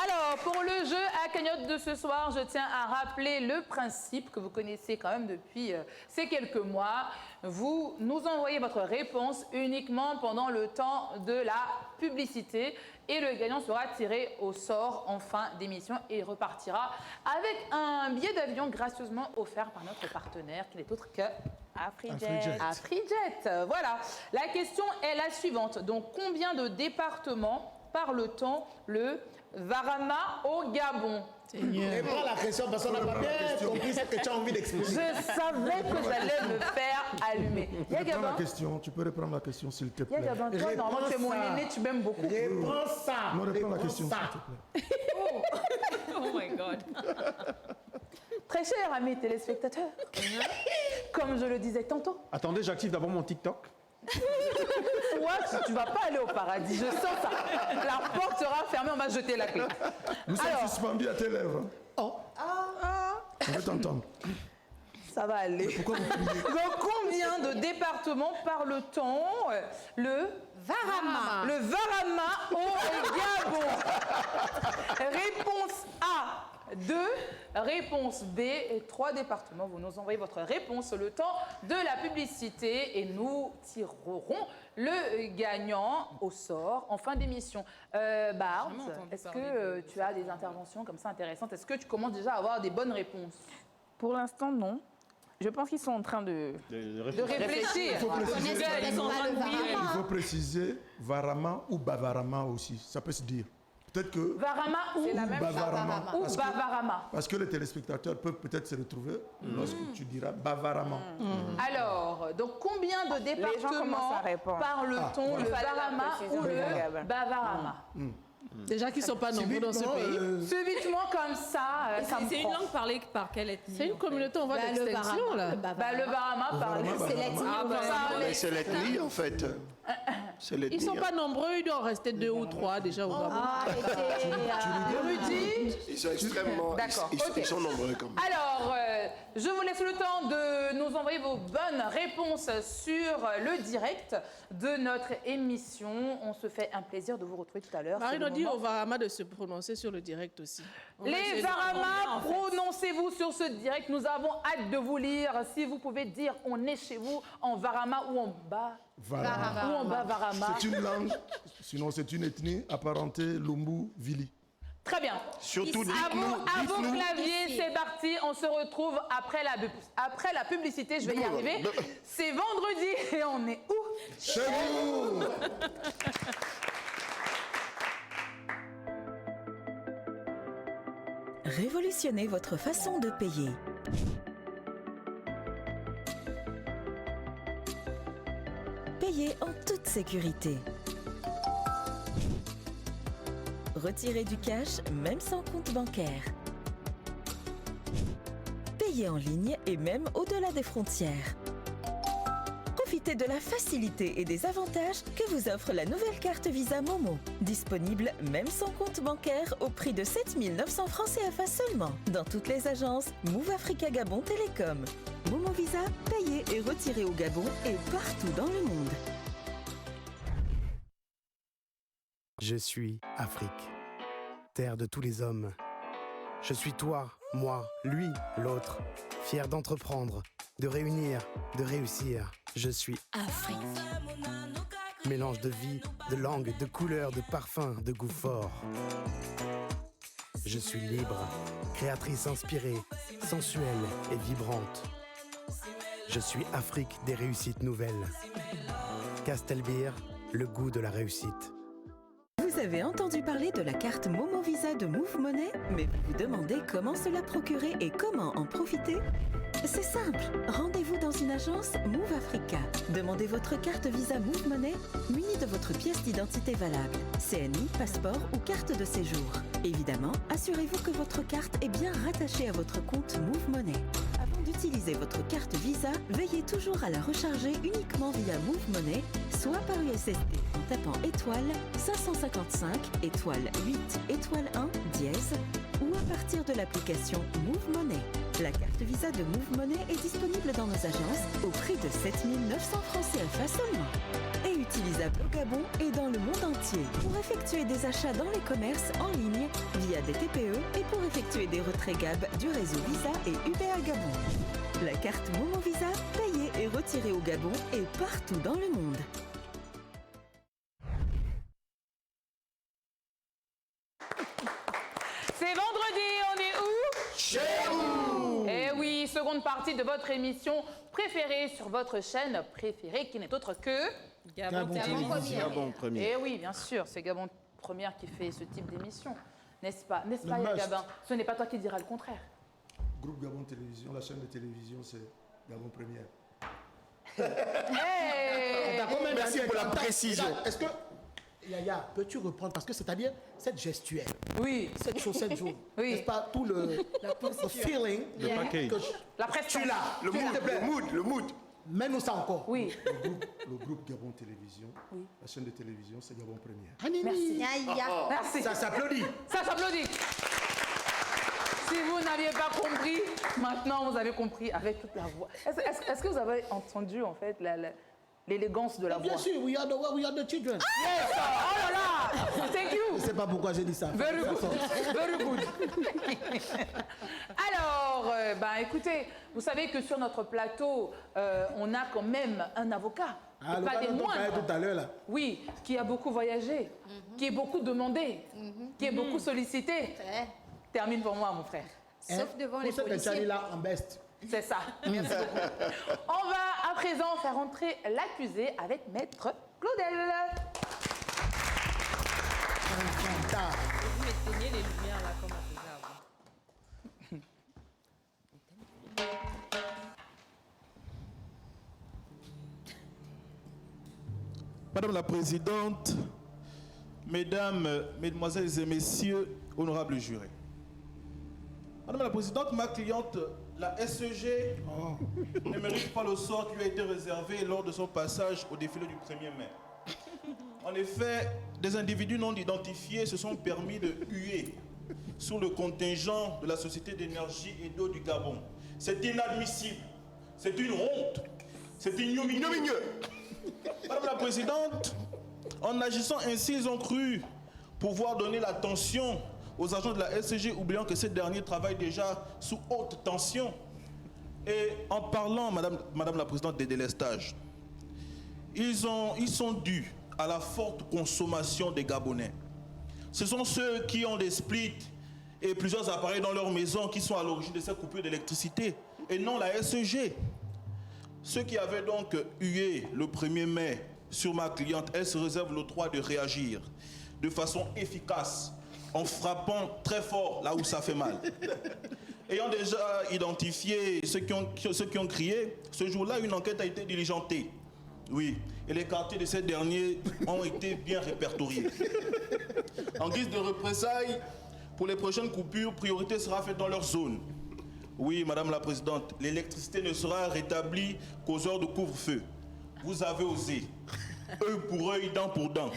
Speaker 3: Alors, pour le jeu à cagnotte de ce soir, je tiens à rappeler le principe que vous connaissez quand même depuis ces quelques mois. Vous nous envoyez votre réponse uniquement pendant le temps de la publicité et le gagnant sera tiré au sort en fin d'émission et il repartira avec un billet d'avion gracieusement offert par notre partenaire qui n'est autre que AfriJet. Voilà. La question est la suivante. Donc, combien de départements parle-t-on le Varama au Gabon?
Speaker 6: Réponds la question parce qu'on n'a pas bien compris ce que tu as envie d'expliquer.
Speaker 3: Je savais que j'allais me faire allumer.
Speaker 4: Tu peux reprendre la question, s'il te plaît.
Speaker 3: Toi, normalement, tu es mon aîné, tu m'aimes beaucoup.
Speaker 6: Réponds ça.
Speaker 4: Non, reprends la question, s'il te plaît.
Speaker 10: Oh my God.
Speaker 3: Très chers amis téléspectateurs, comme je le disais tantôt.
Speaker 8: Attendez, j'active d'abord mon TikTok.
Speaker 3: Toi, tu vas pas aller au paradis, je sens ça. La porte sera fermée, on va jeter la clé.
Speaker 4: Nous sommes suspendus à tes lèvres.
Speaker 3: Oh.
Speaker 4: On veut t'entendre.
Speaker 3: Ça va aller.
Speaker 4: Pourquoi vous criez?
Speaker 3: Donc, combien de départements parle-t-on le Varama? Le Varama au Gabon. Réponse A, 2. Réponse B, 3 départements. Vous nous envoyez votre réponse le temps de la publicité et nous tirerons le gagnant au sort en fin d'émission. Barbs, est-ce que tu as des interventions comme ça intéressantes? Est-ce que tu commences déjà à avoir des bonnes réponses?
Speaker 12: Pour l'instant, non. Je pense qu'ils sont en train de
Speaker 3: réfléchir.
Speaker 4: Il faut préciser Varama ou Bavarama aussi. Ça peut se dire. Peut-être que
Speaker 3: Varama ou
Speaker 4: Bavarama. Parce que les téléspectateurs peuvent peut-être se retrouver lorsque tu diras Bavarama.
Speaker 3: Alors, donc combien de départements parle-t-on le Varama ou le Bavarama?
Speaker 7: Déjà qu'ils ne sont pas nombreux dans ce pays.
Speaker 3: Subitement comme ça,
Speaker 10: c'est une langue parlée par quelle ethnie?
Speaker 7: C'est une communauté en voie d'extinction, là.
Speaker 3: Le Varama parle.
Speaker 9: C'est l'ethnie.
Speaker 11: C'est l'ethnie, en fait.
Speaker 7: Ils ne sont pas nombreux, il doit en rester 2 ou 3 déjà au Gabon.
Speaker 3: Rudy?
Speaker 11: Ils sont extrêmement... Ils sont nombreux quand même.
Speaker 3: Alors, je vous laisse le temps de nous envoyer vos bonnes réponses sur le direct de notre émission. On se fait un plaisir de vous retrouver tout à l'heure.
Speaker 7: Marine a dit au Varama de se prononcer sur le direct aussi.
Speaker 3: Les Varama, prononcez-vous sur ce direct. Nous avons hâte de vous lire. Si vous pouvez dire on est chez vous en Varama ou en bas.
Speaker 4: Varama.
Speaker 3: Ou en bas Varama.
Speaker 4: C'est une langue, sinon c'est une ethnie apparentée Lumbu-Vili.
Speaker 3: Très bien.
Speaker 11: Surtout
Speaker 3: à vos claviers, c'est parti. On se retrouve après la publicité. Je vais y arriver. C'est vendredi et on est où?
Speaker 4: Chez vous.
Speaker 1: Révolutionnez votre façon de payer. Payez en toute sécurité. Retirez du cash, même sans compte bancaire. Payez en ligne et même au-delà des frontières. Profitez de la facilité et des avantages que vous offre la nouvelle carte Visa Momo. Disponible même sans compte bancaire au prix de 7 900 francs CFA seulement. Dans toutes les agences Move Africa Gabon Télécom. Momo Visa, payez et retirez au Gabon et partout dans le monde.
Speaker 2: Je suis Afrique, terre de tous les hommes. Je suis toi, moi, lui, l'autre. Fier d'entreprendre, de réunir, de réussir. Je suis
Speaker 1: Afrique.
Speaker 2: mélange de vie, de langue, de couleurs, de parfums, de goût fort. Je suis libre, créatrice inspirée, sensuelle et vibrante. Je suis Afrique des réussites nouvelles. Castelbeer, le goût de la réussite.
Speaker 1: Vous avez entendu parler de la carte Momo Visa de Move Money, mais vous vous demandez comment se la procurer et comment en profiter? C'est simple, rendez-vous dans une agence Move Africa. Demandez votre carte Visa Move Money munie de votre pièce d'identité valable, CNI, passeport ou carte de séjour. Évidemment, assurez-vous que votre carte est bien rattachée à votre compte Move Money. Avant d'utiliser votre carte Visa, veillez toujours à la recharger uniquement via Move Money, soit par USSD en tapant étoile 555 étoile 8 étoile 1 dièse ou à partir de l'application Move Money. La carte Visa de Move Money est disponible dans nos agences au prix de 7 900 francs CFA seulement. Et utilisable au Gabon et dans le monde entier pour effectuer des achats dans les commerces en ligne via des TPE et pour effectuer des retraits GAB du réseau Visa et UBA Gabon. La carte Momo Visa, payée et retirée au Gabon et partout dans le monde.
Speaker 3: C'est vendredi, on est où?
Speaker 11: Chez vous.
Speaker 3: Eh oui, seconde partie de votre émission préférée sur votre chaîne préférée qui n'est autre que
Speaker 10: Gabon
Speaker 8: Gabon Premier.
Speaker 3: Eh oui, bien sûr, c'est Gabon Première qui fait ce type d'émission. N'est-ce pas, Gabin? Ce n'est pas toi qui diras le contraire.
Speaker 4: Groupe Gabon Télévision, la chaîne de télévision, c'est Gabon Première.
Speaker 3: Hey.
Speaker 11: Merci pour la précision.
Speaker 6: Est-ce que, Yaya, peux-tu reprendre? Parce que c'est-à-dire cette gestuelle,
Speaker 3: Oui,
Speaker 6: cette chaussette jaune,
Speaker 3: Oui.
Speaker 6: n'est-ce pas tout le feeling
Speaker 8: Le package.
Speaker 6: que
Speaker 3: la pression.
Speaker 6: tu l'as,
Speaker 11: Le mood.
Speaker 6: mets-nous ça encore.
Speaker 3: Oui,
Speaker 4: Le groupe Gabon Télévision, la chaîne de télévision, c'est Gabon Première.
Speaker 6: Anini.
Speaker 3: merci.
Speaker 6: Ça s'applaudit.
Speaker 3: Ça s'applaudit. Si vous n'aviez pas compris, maintenant vous avez compris avec toute la voix. Est-ce que vous avez entendu en fait l'élégance de la voix?
Speaker 6: Bien sûr, we are the children.
Speaker 3: Yes, oh là là, thank you.
Speaker 6: Je ne sais pas pourquoi j'ai dit ça.
Speaker 3: Very good, very good. Alors, écoutez, vous savez que sur notre plateau, on a quand même un avocat.
Speaker 6: Ah,
Speaker 3: pas des
Speaker 6: le
Speaker 3: moindres.
Speaker 6: tout à l'heure là.
Speaker 3: Oui, qui a beaucoup voyagé, qui est beaucoup demandé, qui est beaucoup sollicité. Termine pour moi, mon frère.
Speaker 9: Sauf devant les
Speaker 6: Pour ce que
Speaker 9: policiers.
Speaker 6: tu as là en best.
Speaker 3: C'est ça. Merci beaucoup. On va à présent faire entrer l'accusé avec Maître Claudel.
Speaker 10: Vous m'éteignez les lumières là comme on faisait avant.
Speaker 13: Madame la Présidente, Mesdames, Mesdemoiselles et Messieurs, honorables jurés. Madame la Présidente, ma cliente, la SEG, ne mérite pas le sort qui lui a été réservé lors de son passage au défilé du 1er mai. En effet, des individus non identifiés se sont permis de huer sur le contingent de la Société d'énergie et d'eau du Gabon. C'est inadmissible, c'est une honte, c'est ignominieux. Madame la Présidente, en agissant ainsi, ils ont cru pouvoir donner l'attention aux agents de la SCG, oubliant que ces derniers travaillent déjà sous haute tension. Et en parlant, Madame la Présidente, des délestages, ils sont dus à la forte consommation des Gabonais. Ce sont ceux qui ont des splits et plusieurs appareils dans leur maison qui sont à l'origine de cette coupure d'électricité, et non la SCG. Ceux qui avaient donc hué le 1er mai sur ma cliente, elle se réserve le droit de réagir de façon efficace en frappant très fort là où ça fait mal. Ayant déjà identifié ceux qui ont crié, ce jour-là, une enquête a été diligentée. Oui, et les quartiers de ces derniers ont été bien répertoriés. En guise de représailles, pour les prochaines coupures, priorité sera faite dans leur zone. Oui, Madame la Présidente, l'électricité ne sera rétablie qu'aux heures de couvre-feu. Vous avez osé. Œil pour œil, dent pour dent.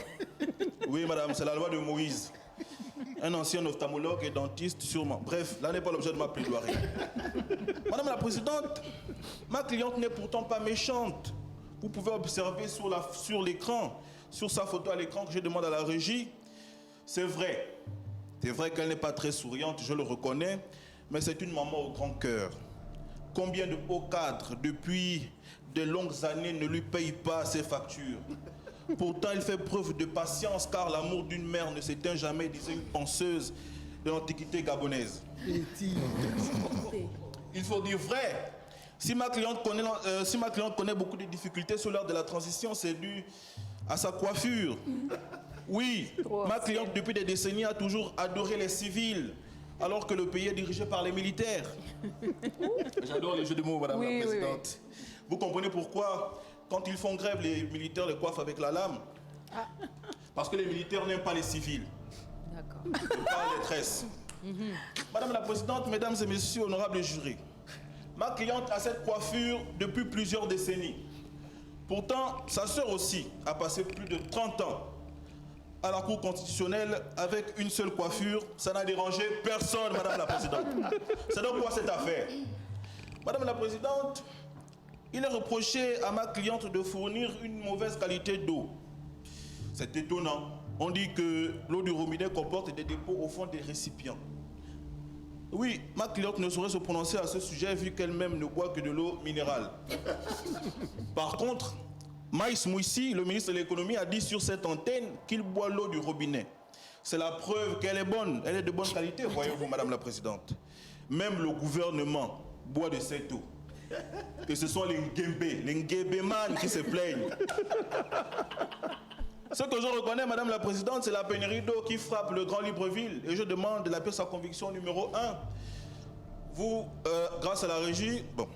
Speaker 13: Oui, Madame, c'est la loi de Moïse. Un ancien ophtalmologue et dentiste, sûrement. Bref, là n'est pas l'objet de ma plaidoirie. Madame la Présidente, ma cliente n'est pourtant pas méchante. Vous pouvez observer sur l'écran, sur sa photo à l'écran que je demande à la régie. C'est vrai. C'est vrai qu'elle n'est pas très souriante, je le reconnais, mais c'est une maman au grand cœur. Combien de hauts cadres, depuis de longues années, ne lui payent pas ses factures? Pourtant, il fait preuve de patience, car l'amour d'une mère ne s'éteint jamais, disait une penseuse de l'Antiquité gabonaise. Il faut dire vrai. Si ma cliente connaît beaucoup de difficultés sur l'heure de la transition, c'est dû à sa coiffure. Oui, ma cliente, depuis des décennies, a toujours adoré les civils, alors que le pays est dirigé par les militaires. J'adore les jeux de mots, Madame la Présidente. Vous comprenez pourquoi, quand ils font grève, les militaires les coiffent avec la lame? Parce que les militaires n'aiment pas les civils. D'accord. Ils n'aiment pas les tresses. Madame la Présidente, Mesdames et Messieurs, honorables jurés, ma cliente a cette coiffure depuis plusieurs décennies. Pourtant, sa sœur aussi a passé plus de 30 ans à la Cour constitutionnelle avec une seule coiffure. Ça n'a dérangé personne, Madame la Présidente. C'est donc quoi cette affaire? Madame la Présidente, il est reproché à ma cliente de fournir une mauvaise qualité d'eau. C'est étonnant. On dit que l'eau du robinet comporte des dépôts au fond des récipients. Oui, ma cliente ne saurait se prononcer à ce sujet vu qu'elle-même ne boit que de l'eau minérale. Par contre, Maïs Mouissi, le ministre de l'économie, a dit sur cette antenne qu'il boit l'eau du robinet. C'est la preuve qu'elle est bonne, elle est de bonne qualité, voyez-vous, Madame la Présidente. Même le gouvernement boit de cette eau. Et ce sont les Nguébéman qui se plaignent. Ce que je reconnais, Madame la Présidente, c'est la pénurie d'eau qui frappe le Grand Libreville. Et je demande de la pièce à conviction numéro 1. Vous, grâce à la régie, bon,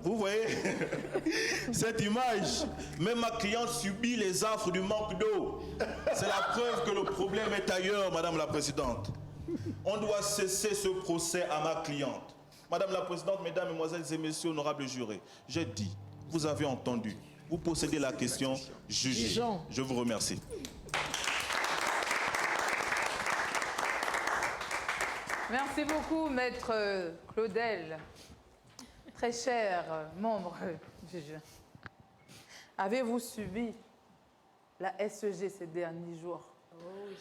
Speaker 13: vous voyez cette image. Même ma cliente subit les affres du manque d'eau. C'est la preuve que le problème est ailleurs, Madame la Présidente. On doit cesser ce procès à ma cliente. Madame la Présidente, Mesdames, Mesdemoiselles et Messieurs, honorables jurés, j'ai dit, vous avez entendu. Vous possédez la question, jugez. Je vous remercie.
Speaker 3: Merci beaucoup, Maître Claudel. Très cher membre juge. Avez-vous subi la SEG ces derniers jours?
Speaker 6: Oui.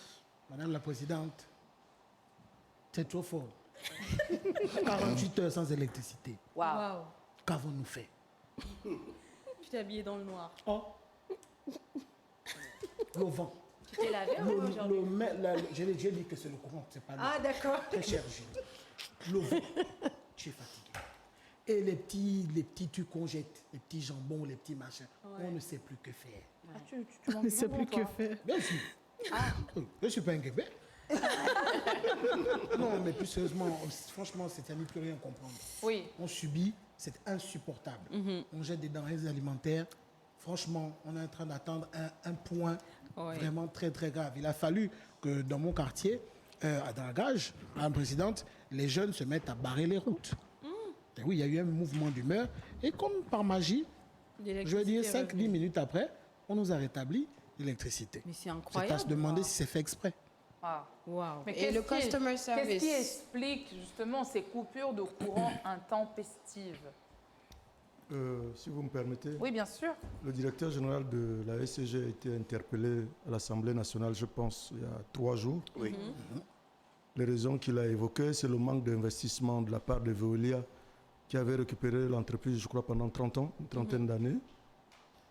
Speaker 6: Madame la Présidente, c'est trop fort. 48 heures sans électricité.
Speaker 3: Waouh.
Speaker 6: Qu'avons-nous fait?
Speaker 10: Tu t'es habillé dans le noir.
Speaker 6: Oh. Le vent.
Speaker 10: Tu t'es lavé aujourd'hui?
Speaker 6: J'ai dit que c'est le courant, c'est pas le vent.
Speaker 10: Ah, d'accord.
Speaker 6: Très cher, Julie. Le vent. Tu es fatigué. Et les petits tu conjettes, les petits jambons, les petits machins. Ouais. On ne sait plus que faire.
Speaker 3: Ah, tu ne sais plus que faire.
Speaker 6: Bien sûr. Ah. Je ne suis pas un Québec. Non, mais plus sérieusement, franchement, c'est à ne plus rien comprendre.
Speaker 3: Oui.
Speaker 6: On subit, c'est insupportable. On jette des denrées alimentaires. Franchement, on est en train d'attendre un point vraiment très, très grave. Il a fallu que dans mon quartier, à Dragage, Madame la Présidente, les jeunes se mettent à barrer les routes. Et oui, il y a eu un mouvement d'humeur. Et comme par magie, je veux dire, 5-10 minutes après, on nous a rétabli l'électricité.
Speaker 10: Mais c'est incroyable.
Speaker 6: C'est à se demander si c'est fait exprès.
Speaker 3: Ah.
Speaker 5: Wow.
Speaker 3: Mais
Speaker 5: et le customer service.
Speaker 3: Qu'est-ce qui explique justement ces coupures de courant intempestives?
Speaker 4: Si vous me permettez.
Speaker 3: Oui, bien sûr.
Speaker 4: Le directeur général de la SCG a été interpellé à l'Assemblée nationale, je pense, il y a 3 jours.
Speaker 11: Oui.
Speaker 4: Les raisons qu'il a évoquées, c'est le manque d'investissement de la part de Veolia, qui avait récupéré l'entreprise, je crois, pendant 30 ans, une trentaine d'années.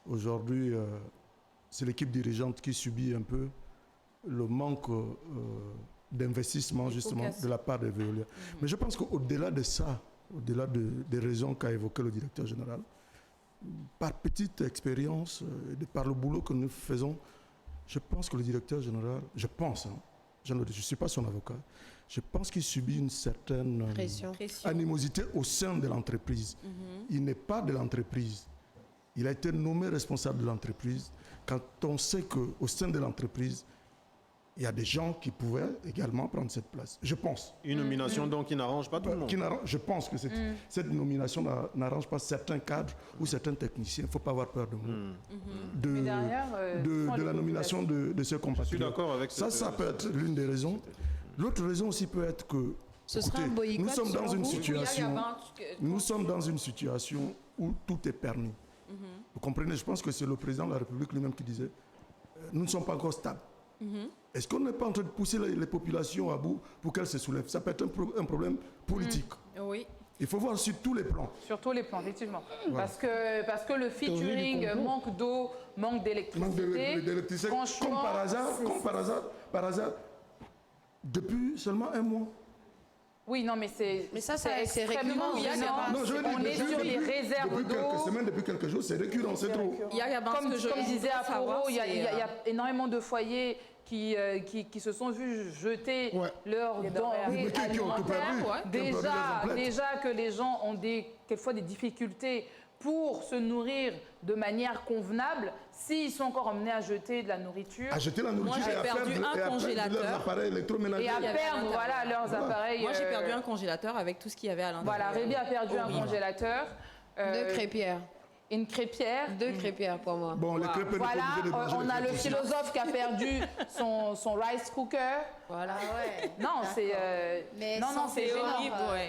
Speaker 4: Aujourd'hui, c'est l'équipe dirigeante qui subit un peu le manque d'investissement, justement, de la part de Veolia. Mais je pense qu'au-delà de ça, au-delà des raisons qu'a évoquées le directeur général, par petite expérience, par le boulot que nous faisons, je pense que le directeur général, je pense, je ne suis pas son avocat, je pense qu'il subit une certaine animosité au sein de l'entreprise. Il n'est pas de l'entreprise. Il a été nommé responsable de l'entreprise. Quand on sait qu'au sein de l'entreprise, il y a des gens qui pouvaient également prendre cette place. Je pense.
Speaker 8: Une nomination donc qui n'arrange pas tout le monde.
Speaker 4: Je pense que cette nomination n'arrange pas certains cadres ou certains techniciens. Il ne faut pas avoir peur de nous. De la nomination de ce compatriotes.
Speaker 8: Je suis d'accord avec
Speaker 4: ça. Ça peut être l'une des raisons. L'autre raison aussi peut être que nous sommes dans une situation. Nous sommes dans une situation où tout est permis. Vous comprenez? Je pense que c'est le président de la République lui-même qui disait nous ne sommes pas encore stables. Est-ce qu'on n'est pas en train de pousser les populations à bout pour qu'elles se soulèvent? Ça peut être un problème politique.
Speaker 10: Oui.
Speaker 4: Il faut voir sur tous les plans.
Speaker 3: Sur tous les plans, effectivement.
Speaker 4: Voilà.
Speaker 3: Parce que le featuring manque d'eau, manque d'électricité.
Speaker 4: Comme par hasard, depuis seulement un mois.
Speaker 3: Oui, non, mais c'est extrêmement gênant. On est sur les réserves d'eau.
Speaker 4: Depuis quelques semaines, depuis quelques jours, c'est récurrent, c'est trop.
Speaker 3: Comme je disais à Poro, il y a énormément de foyers qui se sont vus jeter leurs denrées alimentaires. Déjà que les gens ont quelquefois des difficultés pour se nourrir de manière convenable, s'ils sont encore emmenés à jeter de la nourriture.
Speaker 4: À jeter la nourriture
Speaker 10: et à perdre un congélateur.
Speaker 4: Leurs appareils électroménagers.
Speaker 3: Et à perdre leurs appareils.
Speaker 10: Moi, j'ai perdu un congélateur avec tout ce qu'il y avait à l'intérieur.
Speaker 3: Voilà, Rémi a perdu un congélateur.
Speaker 5: 2 crêpières.
Speaker 3: Une crêpière.
Speaker 5: 2 crêpières pour moi.
Speaker 4: Bon, les crêpes,
Speaker 3: on a le philosophe qui a perdu son rice cooker.
Speaker 5: Voilà.
Speaker 3: Non, c'est c'est
Speaker 10: horrible.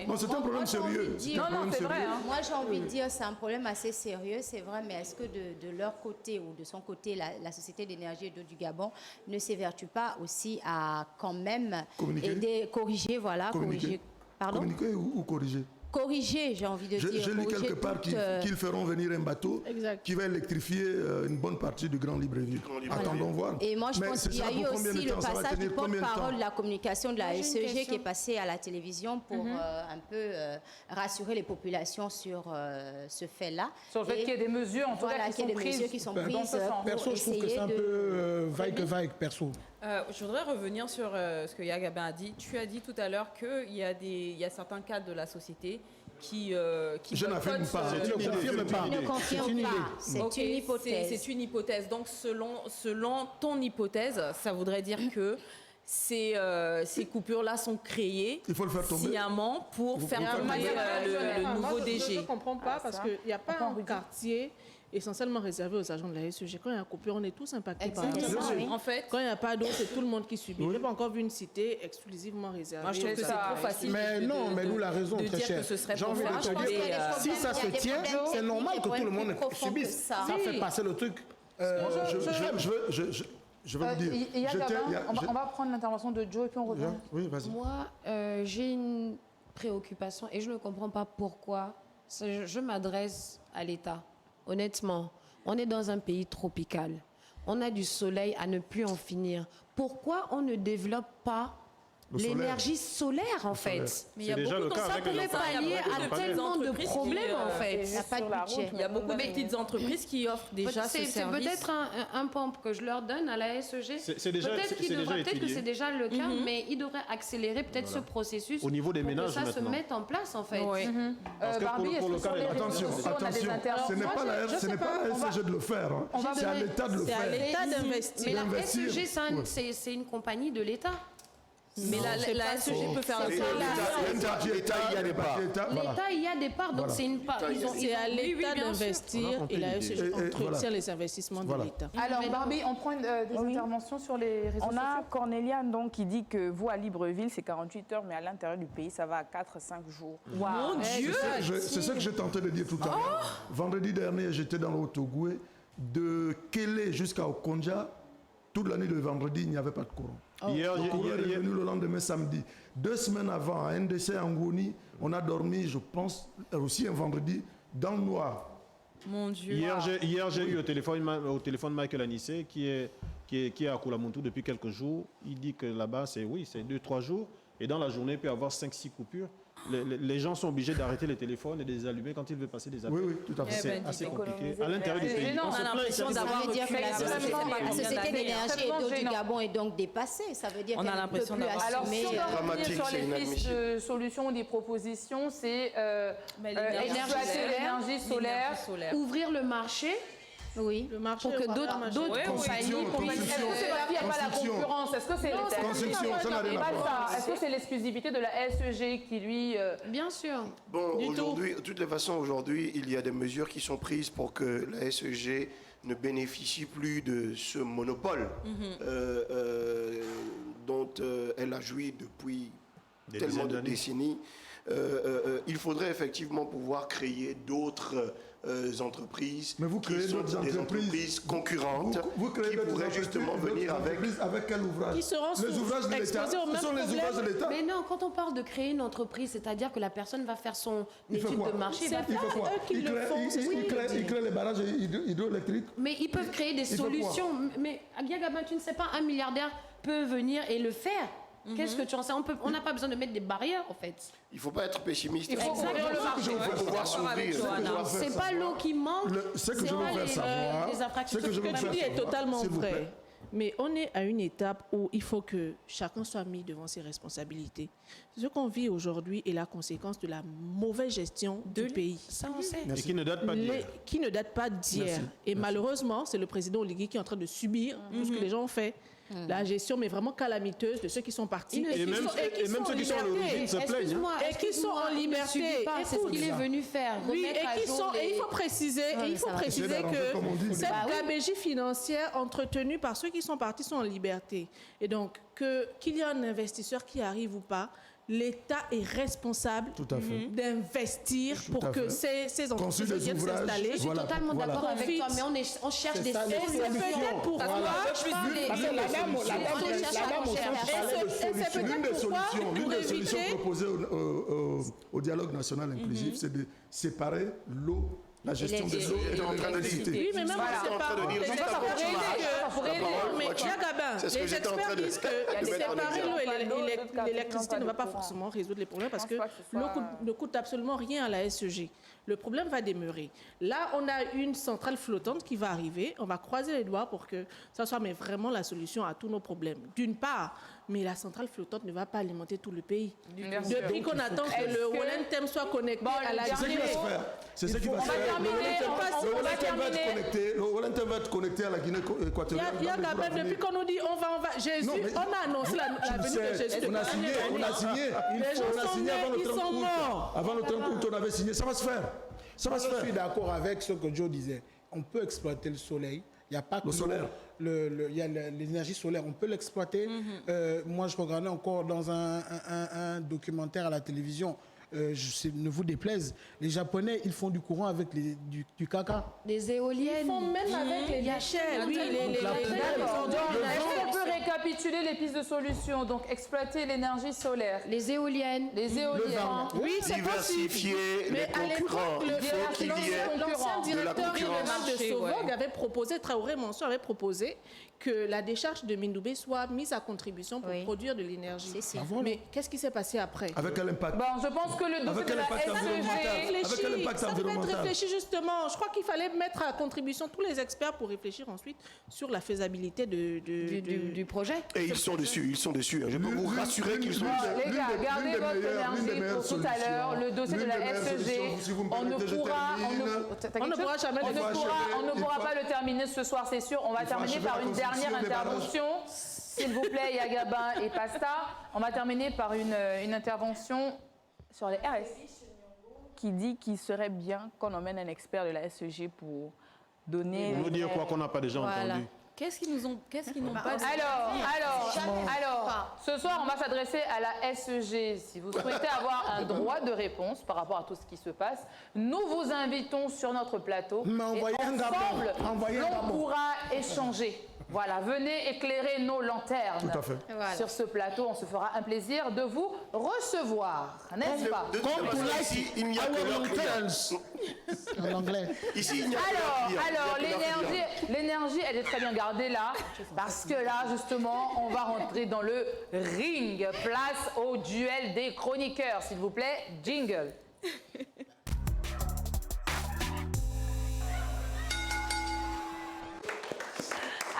Speaker 4: Non, c'est un problème sérieux.
Speaker 3: Non, c'est vrai.
Speaker 9: Moi, j'ai envie de dire, c'est un problème assez sérieux, c'est vrai, mais est-ce que de leur côté ou de son côté, la Société d'énergie et d'eau du Gabon ne s'évertue pas aussi à quand même corriger, Pardon?
Speaker 4: Communiquer ou corriger?
Speaker 9: Corriger, j'ai envie de dire.
Speaker 4: J'ai lu quelque part qu'ils feront venir un bateau qui va électrifier une bonne partie du Grand Libreville. Attendons voir.
Speaker 9: Et moi, je pense qu'il y a eu aussi le passage du porte-parole de la communication de la SEG qui est passé à la télévision pour un peu rassurer les populations sur ce fait-là.
Speaker 3: Sur le fait qu'il y ait des mesures, en tout cas,
Speaker 9: qui sont prises.
Speaker 6: Perso, je trouve que c'est un peu vague, perso.
Speaker 10: Je voudrais revenir sur ce que Yagabin a dit. Tu as dit tout à l'heure qu'il y a certains cadres de la société qui
Speaker 4: je n'affirme pas.
Speaker 6: Je ne confirme pas.
Speaker 9: C'est une idée. C'est une hypothèse.
Speaker 10: C'est une hypothèse. Donc, selon ton hypothèse, ça voudrait dire que ces coupures-là sont créées sciemment pour faire tomber le nouveau DG.
Speaker 7: Je ne comprends pas parce qu'il n'y a pas un quartier essentiellement réservé aux agents de la SEG. Quand il y a une coupure, on est tous impactés par ça.
Speaker 10: En fait,
Speaker 7: quand il n'y a pas d'eau, c'est tout le monde qui subit. Je n'ai pas encore vu une cité exclusivement réservée.
Speaker 10: Moi, je trouve que c'est trop facile.
Speaker 6: Mais non, mais nous la raison, très chère. J'ai envie de te dire, si ça se tient, c'est normal que tout le monde subisse. Ça fait passer le truc.
Speaker 4: Je vais vous dire.
Speaker 3: On va prendre l'intervention de Joe et puis on revient.
Speaker 4: Oui, vas-y.
Speaker 5: Moi, j'ai une préoccupation et je ne comprends pas pourquoi. Je m'adresse à l'État. Honnêtement, on est dans un pays tropical. On a du soleil à ne plus en finir. Pourquoi on ne développe pas l'énergie solaire, en fait?
Speaker 10: Mais il y a beaucoup de
Speaker 5: ça pourrait pallier à tellement de problèmes, en fait.
Speaker 9: Il n'y a pas de budget.
Speaker 10: Il y a beaucoup de petites entreprises qui offrent déjà ce service.
Speaker 5: C'est peut-être un pompe que je leur donne à la SEG. Peut-être que c'est déjà le cas, mais ils devraient accélérer peut-être ce processus
Speaker 8: au niveau des ménages
Speaker 5: pour que ça se mette en place, en fait.
Speaker 3: Barbie, est-ce que sur les réseaux sociaux, on a des interventions?
Speaker 4: Ce n'est pas à la SEG de le faire. C'est à l'État de le faire.
Speaker 7: C'est à l'État d'investir.
Speaker 5: Mais la SEG, c'est une compagnie de l'État.
Speaker 10: Mais la SEG peut faire un
Speaker 11: L'État, il y a des parts.
Speaker 5: L'État, il y a des parts, donc c'est une part.
Speaker 7: C'est à l'État d'investir et la SEG entretient les investissements de l'État.
Speaker 3: Alors, Barbie, on prend des interventions sur les réseaux sociaux.
Speaker 12: On a Cornéliane donc, qui dit que vous, à Libreville, c'est 48 heures, mais à l'intérieur du pays, ça va à 4-5 jours.
Speaker 10: Mon Dieu!
Speaker 4: C'est ce que j'ai tenté de dire tout à l'heure. Vendredi dernier, j'étais dans le Haut-Ogoué. De Kélé jusqu'à Okonja, toute l'année de vendredi, il n'y avait pas de courant.
Speaker 8: Hier,
Speaker 4: le courant est revenu le lendemain samedi. 2 semaines avant, à NDC Angoni, on a dormi, je pense, aussi un vendredi, dans le noir.
Speaker 10: Mon Dieu.
Speaker 8: Hier, j'ai eu au téléphone Michael Anissé, qui est à Koulamoutou depuis quelques jours. Il dit que là-bas, c'est 2-3 jours. Et dans la journée, il peut y avoir 5-6 coupures. Les gens sont obligés d'arrêter les téléphones et de les allumer quand ils veulent passer des appels.
Speaker 4: Oui, tout à fait.
Speaker 8: C'est assez compliqué. À l'intérieur du pays.
Speaker 10: On a l'impression d'avoir
Speaker 9: la Société d'énergie et d'eau du Gabon est donc dépassée. Ça veut dire qu'elle ne peut plus assumer.
Speaker 3: Alors, si on doit revenir sur les pistes de solutions ou des propositions, c'est exploiter l'énergie solaire,
Speaker 5: ouvrir le marché.
Speaker 9: Oui.
Speaker 5: Pour que d'autres compagnies...
Speaker 3: Est-ce qu'il n'y a pas la concurrence? Est-ce que c'est Est-ce que c'est l'exclusivité de la SEG qui, lui...
Speaker 5: Bien sûr.
Speaker 11: Bon, aujourd'hui, de toutes les façons, aujourd'hui, il y a des mesures qui sont prises pour que la SEG ne bénéficie plus de ce monopole dont elle a joui depuis tellement de décennies. Il faudrait effectivement pouvoir créer d'autres entreprises.
Speaker 4: Mais vous créez d'autres
Speaker 11: entreprises concurrentes
Speaker 4: vous créez
Speaker 11: qui pourraient justement venir avec
Speaker 4: quel ouvrage?
Speaker 7: Qui seront
Speaker 4: les ouvrages de l'État. Ce sont les ouvrages de l'État.
Speaker 5: Mais non, quand on parle de créer une entreprise, c'est-à-dire que la personne va faire son étude de marché.
Speaker 4: Il fait quoi? Il crée les barrages hydroélectriques.
Speaker 5: Mais ils peuvent créer des solutions. Mais Agia Gabin, tu ne sais pas, un milliardaire peut venir et le faire. Qu'est-ce que tu en sais? On n'a pas besoin de mettre des barrières, en fait.
Speaker 11: Il ne faut pas être pessimiste.
Speaker 5: Il faut ouvrir le marché.
Speaker 11: Il faut pouvoir s'ouvrir.
Speaker 5: C'est pas l'eau qui manque.
Speaker 4: Ce que je veux faire savoir,
Speaker 7: ce que tu dis est totalement vrai. Mais on est à une étape où il faut que chacun soit mis devant ses responsabilités. Ce qu'on vit aujourd'hui est la conséquence de la mauvaise gestion du pays.
Speaker 5: Ça, on sait.
Speaker 8: Et qui ne date pas d'hier.
Speaker 7: Qui ne date pas d'hier. Et malheureusement, c'est le président Oligui qui est en train de subir tout ce que les gens ont fait. La gestion, mais vraiment calamiteuse de ceux qui sont partis.
Speaker 8: Et même ceux qui sont à l'origine se plaignent.
Speaker 7: Et qui sont en liberté.
Speaker 5: C'est ce qu'il est venu faire.
Speaker 7: Oui, et il faut préciser que cette gabégie financière entretenue par ceux qui sont partis sont en liberté. Et donc, qu'il y ait un investisseur qui arrive ou pas, l'État est responsable d'investir pour que ces entreprises viennent s'installer.
Speaker 5: Je suis totalement d'accord avec toi, mais on cherche des solutions.
Speaker 7: C'est peut-être pourquoi
Speaker 4: l'une des solutions proposées au dialogue national inclusif, c'est de séparer l'eau, la gestion de l'eau et de l'électricité.
Speaker 7: Oui, mais même les experts disent que séparer l'eau et l'électricité ne va pas forcément résoudre les problèmes parce que l'eau ne coûte absolument rien à la SEG. Le problème va demeurer. Là, on a une centrale flottante qui va arriver. On va croiser les doigts pour que ça soit vraiment la solution à tous nos problèmes. D'une part, mais la centrale flottante ne va pas alimenter tout le pays. Depuis qu'on attend que le Wollentem soit connecté à la Guinée.
Speaker 4: C'est ce qui va se faire. Le Wollentem va être connecté à la Guinée équatoriale.
Speaker 7: Depuis qu'on nous dit on va. Jésus, on a annoncé la venue de Jésus.
Speaker 4: On a signé. Avant le 30 août, on avait signé. Ça va se faire.
Speaker 6: Je suis d'accord avec ce que Joe disait. On peut exploiter le soleil. Il n'y a pas que il y a l'énergie solaire. On peut l'exploiter. Moi, je regardais encore dans un documentaire à la télévision. Ne vous déplaise, les Japonais, ils font du courant avec du caca.
Speaker 5: Des éoliennes.
Speaker 7: Ils font même avec les déchets. Oui,
Speaker 3: on peut récapituler les pistes de solution. Donc, exploiter l'énergie solaire.
Speaker 5: Les éoliennes.
Speaker 7: Oui, c'est
Speaker 11: diversifier les concurrents. Il faut qu'il y ait
Speaker 7: l'ancien directeur régional de Sovog avait proposé, Traoré Mansour avait proposé que la décharge de Mindoubé soit mise à contribution pour produire de l'énergie. Mais qu'est-ce qui s'est passé après?
Speaker 4: Avec quel impact?
Speaker 3: Je pense que le dossier de la SEG...
Speaker 7: Ça devait être réfléchi justement. Je crois qu'il fallait mettre à contribution tous les experts pour réfléchir ensuite sur la faisabilité du projet.
Speaker 11: Et ils sont dessus. Je peux vous rassurer qu'ils sont dessus.
Speaker 3: Les gars, gardez votre énergie pour tout à l'heure. Le dossier de la SEG, on ne pourra pas le terminer ce soir, c'est sûr. On va terminer par une dernière intervention. S'il vous plaît, Yagaba et Pasta. On va terminer par une intervention sur les RS qui dit qu'il serait bien qu'on emmène un expert de la SEG pour donner...
Speaker 8: Pour nous dire quoi qu'on n'a pas déjà entendu.
Speaker 10: Qu'est-ce qu'ils n'ont pas dit?
Speaker 3: Alors, ce soir, on va s'adresser à la SEG. Si vous souhaitez avoir un droit de réponse par rapport à tout ce qui se passe, nous vous invitons sur notre plateau. Et ensemble, on pourra échanger. Voilà, venez éclairer nos lanternes.
Speaker 4: Tout à fait.
Speaker 3: Sur ce plateau, on se fera un plaisir de vous recevoir, n'est-ce pas?
Speaker 11: Ici, il n'y a que leurs clients.
Speaker 6: En anglais.
Speaker 11: Ici, il n'y a que leurs clients.
Speaker 3: Alors, l'énergie, elle est très bien gardée là, parce que là, justement, on va rentrer dans le ring. Place au duel des chroniqueurs, s'il vous plaît. Jingle.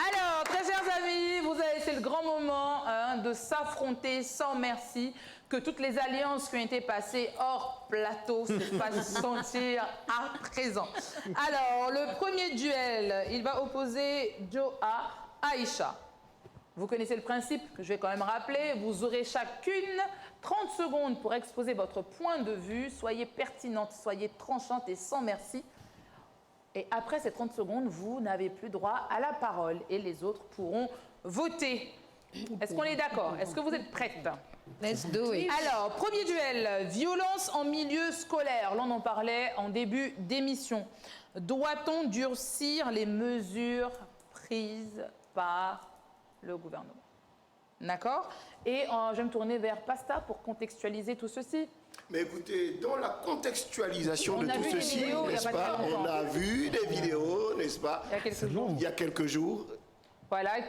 Speaker 3: Alors, très chers amis, c'est le grand moment de s'affronter sans merci, que toutes les alliances qui ont été passées hors plateau se fassent sentir à présent. Alors, le premier duel, il va opposer Joe à Aïcha. Vous connaissez le principe que je vais quand même rappeler. Vous aurez chacune 30 secondes pour exposer votre point de vue. Soyez pertinente, soyez tranchante et sans merci. Et après ces 30 secondes, vous n'avez plus droit à la parole et les autres pourront voter. Est-ce qu'on est d'accord? Est-ce que vous êtes prêtes?
Speaker 5: Let's do it.
Speaker 3: Alors, premier duel, violence en milieu scolaire. Là, on en parlait en début d'émission. Doit-on durcir les mesures prises par le gouvernement? D'accord? Et je vais me tourner vers Pasta pour contextualiser tout ceci.
Speaker 11: Mais écoutez, dans la contextualisation de tout ceci, n'est-ce pas,
Speaker 3: on
Speaker 11: a vu des vidéos, n'est-ce pas,
Speaker 3: il
Speaker 11: y a quelques jours.
Speaker 3: Voilà,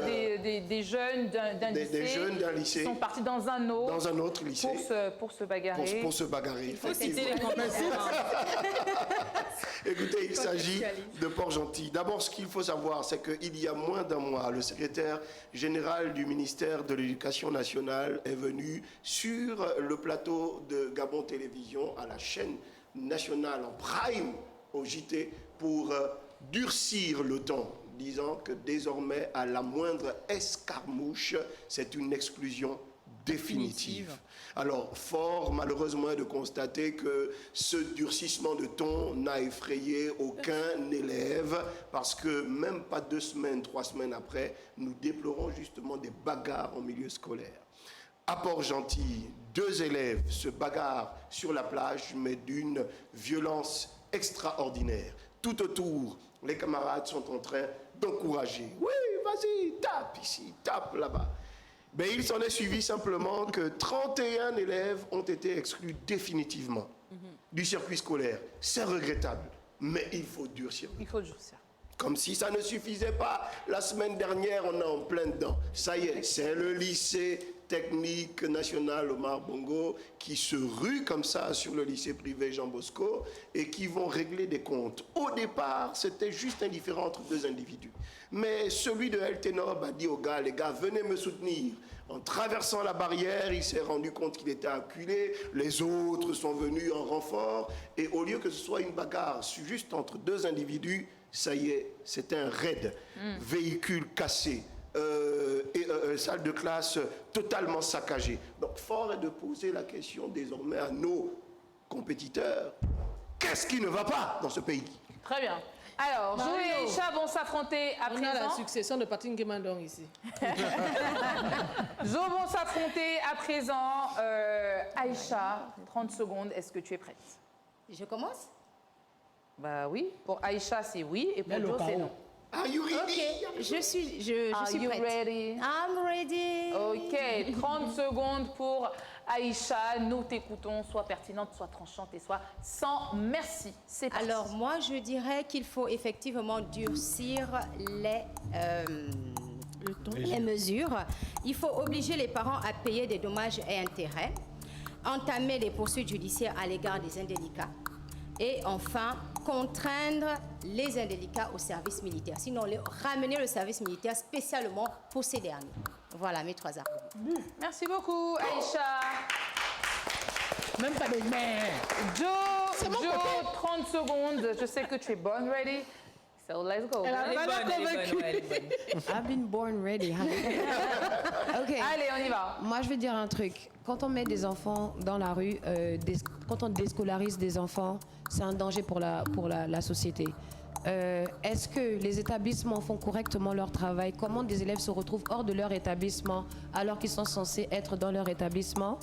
Speaker 3: des jeunes d'un lycée, sont partis dans un autre
Speaker 11: lycée
Speaker 3: pour se bagarrer.
Speaker 11: Pour se bagarrer.
Speaker 10: Il faut citer les commentaires.
Speaker 11: Écoutez, il s'agit de Port-Gentil. D'abord, ce qu'il faut savoir, c'est qu'il y a moins d'un mois, le secrétaire général du ministère de l'Éducation nationale est venu sur le plateau de Gabon Télévision, à la chaîne nationale en prime, au JT, pour durcir le ton, disant que désormais, à la moindre escarmouche, c'est une exclusion définitive. Alors, fort malheureusement de constater que ce durcissement de ton n'a effrayé aucun élève, parce que même pas 2 semaines, 3 semaines après, nous déplorons justement des bagarres en milieu scolaire. À Port-Gentil, 2 élèves se bagarrent sur la plage, mais d'une violence extraordinaire. Tout autour, les camarades sont en train d'encourager. Oui, vas-y, tape ici, tape là-bas. Mais il s'en est suivi simplement que 31 élèves ont été exclus définitivement du circuit scolaire. C'est regrettable, mais il faut durcir.
Speaker 3: Il faut durcir.
Speaker 11: Comme si ça ne suffisait pas. La semaine dernière, on est en plein dedans. Ça y est, c'est le lycée technique national Omar Bongo qui se rue comme ça sur le lycée privé Jean Bosco et qui vont régler des comptes. Au départ, c'était juste indifférent entre 2 individus. Mais celui de El Tenob a dit aux gars, les gars, venez me soutenir. En traversant la barrière, il s'est rendu compte qu'il était acculé. Les autres sont venus en renfort. Et au lieu que ce soit une bagarre juste entre 2 individus, ça y est, c'est un raid. Véhicule cassé. Salle de classe totalement saccagée. Donc, fort est de poser la question désormais à nos compétiteurs. Qu'est-ce qui ne va pas dans ce pays?
Speaker 3: Très bien. Alors, Jo et Aïcha vont s'affronter à présent.
Speaker 7: On a la succession de Patin Gemandong ici.
Speaker 3: Jo vont s'affronter à présent. Aïcha, 30 secondes, est-ce que tu es prête?
Speaker 9: Je commence?
Speaker 3: Bah oui. Pour Aïcha, c'est oui. Et pour Jo, c'est non.
Speaker 11: Are you ready?
Speaker 9: Ok, je suis
Speaker 3: Are you
Speaker 9: prête.
Speaker 3: ready?
Speaker 9: I'm ready.
Speaker 3: Ok, 30 secondes pour Aïcha. Nous t'écoutons, soit pertinente, soit tranchante et soit sans merci. C'est parti.
Speaker 9: Alors, moi, je dirais qu'il faut effectivement durcir les mesures. Il faut obliger les parents à payer des dommages et intérêts, entamer des poursuites judiciaires à l'égard des indélicats et enfin contraindre les indélicats au service militaire. Sinon, ramener le service militaire spécialement pour ces derniers. Voilà mes 3 arguments.
Speaker 3: Merci beaucoup, Aïcha.
Speaker 6: Même pas de mère.
Speaker 3: Jo, 30 secondes. Je sais que tu es born ready. So let's go.
Speaker 5: Elle est bonne. I've been born ready. Ok.
Speaker 3: Allez, on y va.
Speaker 5: Moi, je vais dire un truc. Quand on met des enfants dans la rue, quand on déscolarise des enfants, c'est un danger pour la société. Est-ce que les établissements font correctement leur travail? Comment des élèves se retrouvent hors de leur établissement alors qu'ils sont censés être dans leur établissement?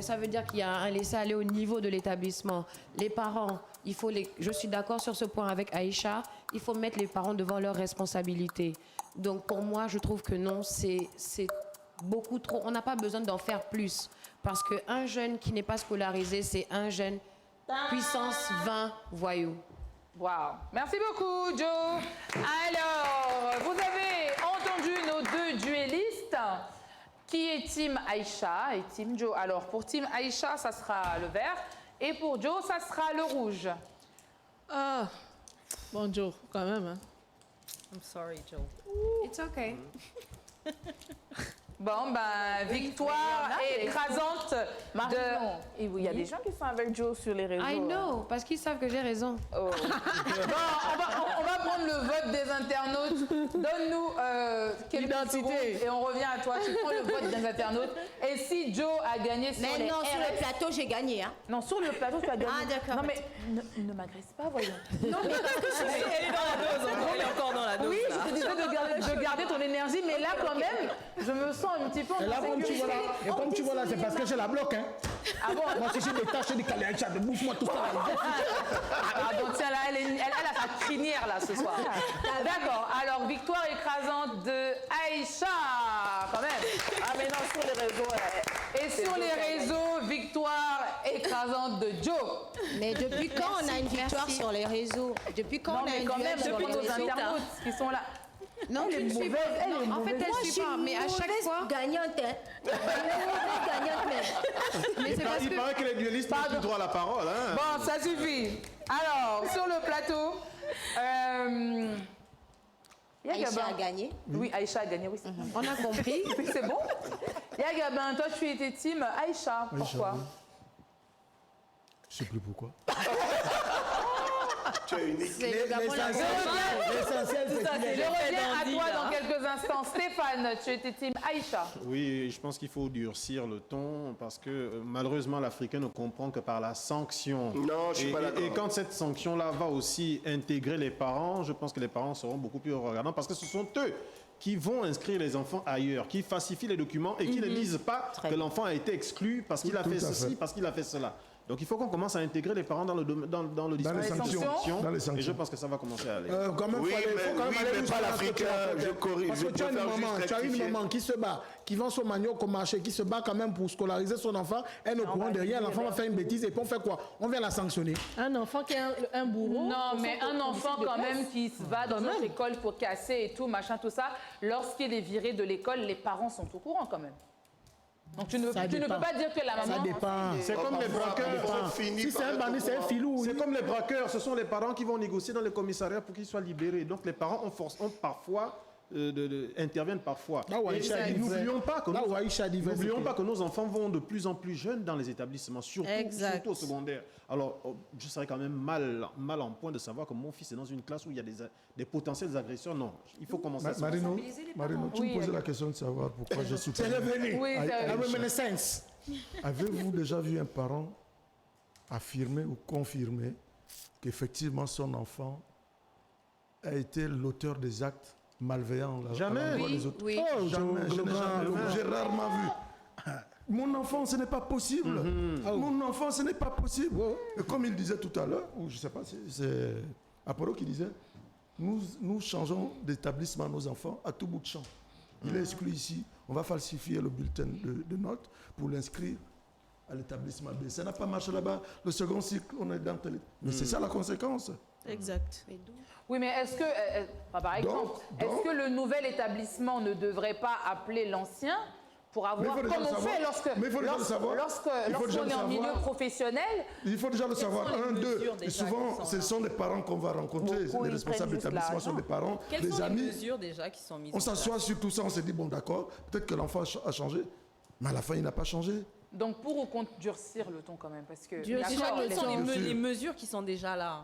Speaker 5: Ça veut dire qu'il y a un laisser-aller au niveau de l'établissement. Les parents, je suis d'accord sur ce point avec Aïcha, il faut mettre les parents devant leurs responsabilités. Donc pour moi, je trouve que non, c'est beaucoup trop. On n'a pas besoin d'en faire plus. Parce qu'un jeune qui n'est pas scolarisé, c'est un jeune puissance 20 voyous.
Speaker 3: Wow. Merci beaucoup, Jo. Alors, vous avez entendu nos 2 duellistes. Qui est Team Aïcha et Team Jo? Alors, pour Team Aïcha, ça sera le vert. Et pour Jo, ça sera le rouge.
Speaker 7: Ah, bon, Jo, quand même. Hein.
Speaker 10: I'm sorry, Jo.
Speaker 5: It's okay.
Speaker 3: Bon, ben, victoire écrasante de...
Speaker 12: Il y a des gens qui sont avec Jo sur les réseaux.
Speaker 5: I know, parce qu'ils savent que j'ai raison.
Speaker 3: Oh. Bon, on va prendre le vote des internautes. Donne-nous quelques secondes et on revient à toi. Tu prends le vote des internautes. Et si Joe a gagné sur les
Speaker 9: Mais non,
Speaker 3: RS...
Speaker 9: sur le plateau, j'ai gagné. Hein.
Speaker 3: Non, sur le plateau, tu as gagné.
Speaker 9: Ah, d'accord.
Speaker 3: Non, mais ne m'agresse pas, voyons.
Speaker 9: Non, mais parce que
Speaker 10: Elle est dans la dose, elle est encore dans la dose.
Speaker 3: Oui,
Speaker 10: là.
Speaker 3: je te disais de garder ton énergie, mais là, quand même, je me sens un petit peu en
Speaker 6: Et là, comme tu vois là,
Speaker 3: insécurité.
Speaker 6: et comme tu vois là, c'est parce que je la bloque. Hein.
Speaker 3: Ah bon?
Speaker 6: Moi, si j'ai des tâches, des caléacha, de bouffe-moi tout ça.
Speaker 3: Ah bon, tiens, là, elle a sa crinière, là, ce soir. D'accord, alors, victoire écrasante de Aïcha, quand même.
Speaker 12: Ah, mais non, sur les réseaux.
Speaker 3: Et sur les réseaux, victoire écrasante de Joe.
Speaker 9: Mais depuis quand on a une victoire sur les réseaux? Depuis quand
Speaker 3: Non,
Speaker 9: on a
Speaker 3: mais
Speaker 9: une
Speaker 3: quand même,
Speaker 9: victoire sur
Speaker 3: depuis
Speaker 9: les
Speaker 3: nos
Speaker 9: réseaux?
Speaker 3: internautes qui sont là.
Speaker 9: Non,
Speaker 3: Elle est
Speaker 9: tu ne suis
Speaker 3: mauvaise,
Speaker 9: pas.
Speaker 3: elle est
Speaker 9: Non, en fait,
Speaker 3: mauvaise.
Speaker 9: elle suit pas. Mais à chaque fois. Gagnante, hein. Mauvaise gagnante, même.
Speaker 5: Mais c'est parce
Speaker 8: Il
Speaker 5: que...
Speaker 8: paraît que les duellistes n'ont plus droit à la parole. Hein.
Speaker 3: Bon, ça suffit. Alors, sur le plateau,
Speaker 9: Aïcha a gagné.
Speaker 3: Oui, Aïcha a gagné, oui.
Speaker 5: On a compris.
Speaker 3: Oui, c'est bon. Yagabin, toi, tu étais team Aïcha. Pourquoi?
Speaker 4: Je sais plus pourquoi.
Speaker 11: Tu as une
Speaker 6: L'essentiel, c'est
Speaker 3: Je reviens à toi dans quelques instants. Stéphane, tu étais team Aïcha.
Speaker 8: Oui, je pense qu'il faut durcir le ton parce que malheureusement l'Africain ne comprend que par la sanction.
Speaker 11: Non, je suis pas d'accord.
Speaker 8: Et quand cette sanction-là va aussi intégrer les parents, je pense que les parents seront beaucoup plus regardants parce que ce sont eux qui vont inscrire les enfants ailleurs, qui falsifient les documents et qui ne disent pas que l'enfant a été exclu parce qu'il a fait ceci, parce qu'il a fait cela. Donc il faut qu'on commence à intégrer les parents dans le dispositif
Speaker 4: sanctions.
Speaker 8: sanction,
Speaker 4: Dans les sanctions.
Speaker 8: et je pense que ça va commencer à aller.
Speaker 6: Quand même,
Speaker 11: Oui,
Speaker 6: faut quand même aller
Speaker 11: mais
Speaker 6: jusqu'à
Speaker 11: pas
Speaker 6: la
Speaker 11: l'Africain,
Speaker 6: structure.
Speaker 11: je corrige.
Speaker 6: Parce
Speaker 11: Je
Speaker 6: que tu as une
Speaker 11: préfère
Speaker 6: maman,
Speaker 11: juste
Speaker 6: tu as une
Speaker 11: rectifier.
Speaker 6: maman qui se bat, qui vend son manioc au marché, qui se bat quand même pour scolariser son enfant. Elle ne courant de rien, l'enfant va faire une bêtise et puis on fait quoi? On vient la sanctionner.
Speaker 7: Un enfant qui a un bourreau.
Speaker 3: Non, mais un enfant quand même qui se va dans notre école pour casser et tout, machin, tout ça, lorsqu'il est viré de l'école, les parents sont au courant quand même. Donc tu ne peux pas dire que la maman...
Speaker 6: Ça dépend.
Speaker 8: C'est comme les braqueurs.
Speaker 6: Si c'est un bandit, c'est un filou.
Speaker 8: C'est comme les braqueurs, ce sont les parents qui vont négocier dans les commissariats pour qu'ils soient libérés. Donc les parents ont parfois interviennent parfois. Et n'oublions pas que nos enfants vont de plus en plus jeunes dans les établissements, surtout au secondaire. Alors je serais quand même mal en point de savoir que mon fils est dans une classe où il y a des potentiels agresseurs. Non, il faut commencer à
Speaker 4: Marino, tu me posais la question de savoir pourquoi je suis...
Speaker 6: C'est revenu.
Speaker 3: Oui,
Speaker 6: La reminiscence.
Speaker 4: Avez-vous déjà vu un parent affirmer ou confirmer qu'effectivement son enfant a été l'auteur des actes malveillants?
Speaker 8: Jamais.
Speaker 5: Oui.
Speaker 4: Oh, jamais. Je n'ai jamais vu. J'ai rarement vu. Mon enfant, ce n'est pas possible. Mon enfant, ce n'est pas possible. Et comme il disait tout à l'heure, ou je ne sais pas, c'est Apollo qui disait, nous changeons d'établissement à nos enfants à tout bout de champ. Il est exclu ici. On va falsifier le bulletin de notes pour l'inscrire à l'établissement B. Ça n'a pas marché là-bas. Le second cycle, on est dans tel... Mais c'est ça la conséquence.
Speaker 7: Exact.
Speaker 3: Oui, mais est-ce que, par exemple, est-ce que le nouvel établissement ne devrait pas appeler l'ancien pour avoir, comme on fait lorsqu'on est en milieu professionnel?
Speaker 4: Il faut déjà le savoir. Un, deux. Et souvent, ce sont des parents qu'on va rencontrer. Les responsables d'établissement sont des parents,
Speaker 10: Quelles
Speaker 4: des
Speaker 10: sont
Speaker 4: amis.
Speaker 10: les mesures déjà qui sont mises
Speaker 4: On s'assoit sur tout ça, on se dit, bon d'accord, peut-être que l'enfant a changé, mais à la fin, il n'a pas changé.
Speaker 3: Donc pour ou contre durcir le ton quand même, parce que...
Speaker 10: Déjà, quelles sont les mesures qui sont déjà là?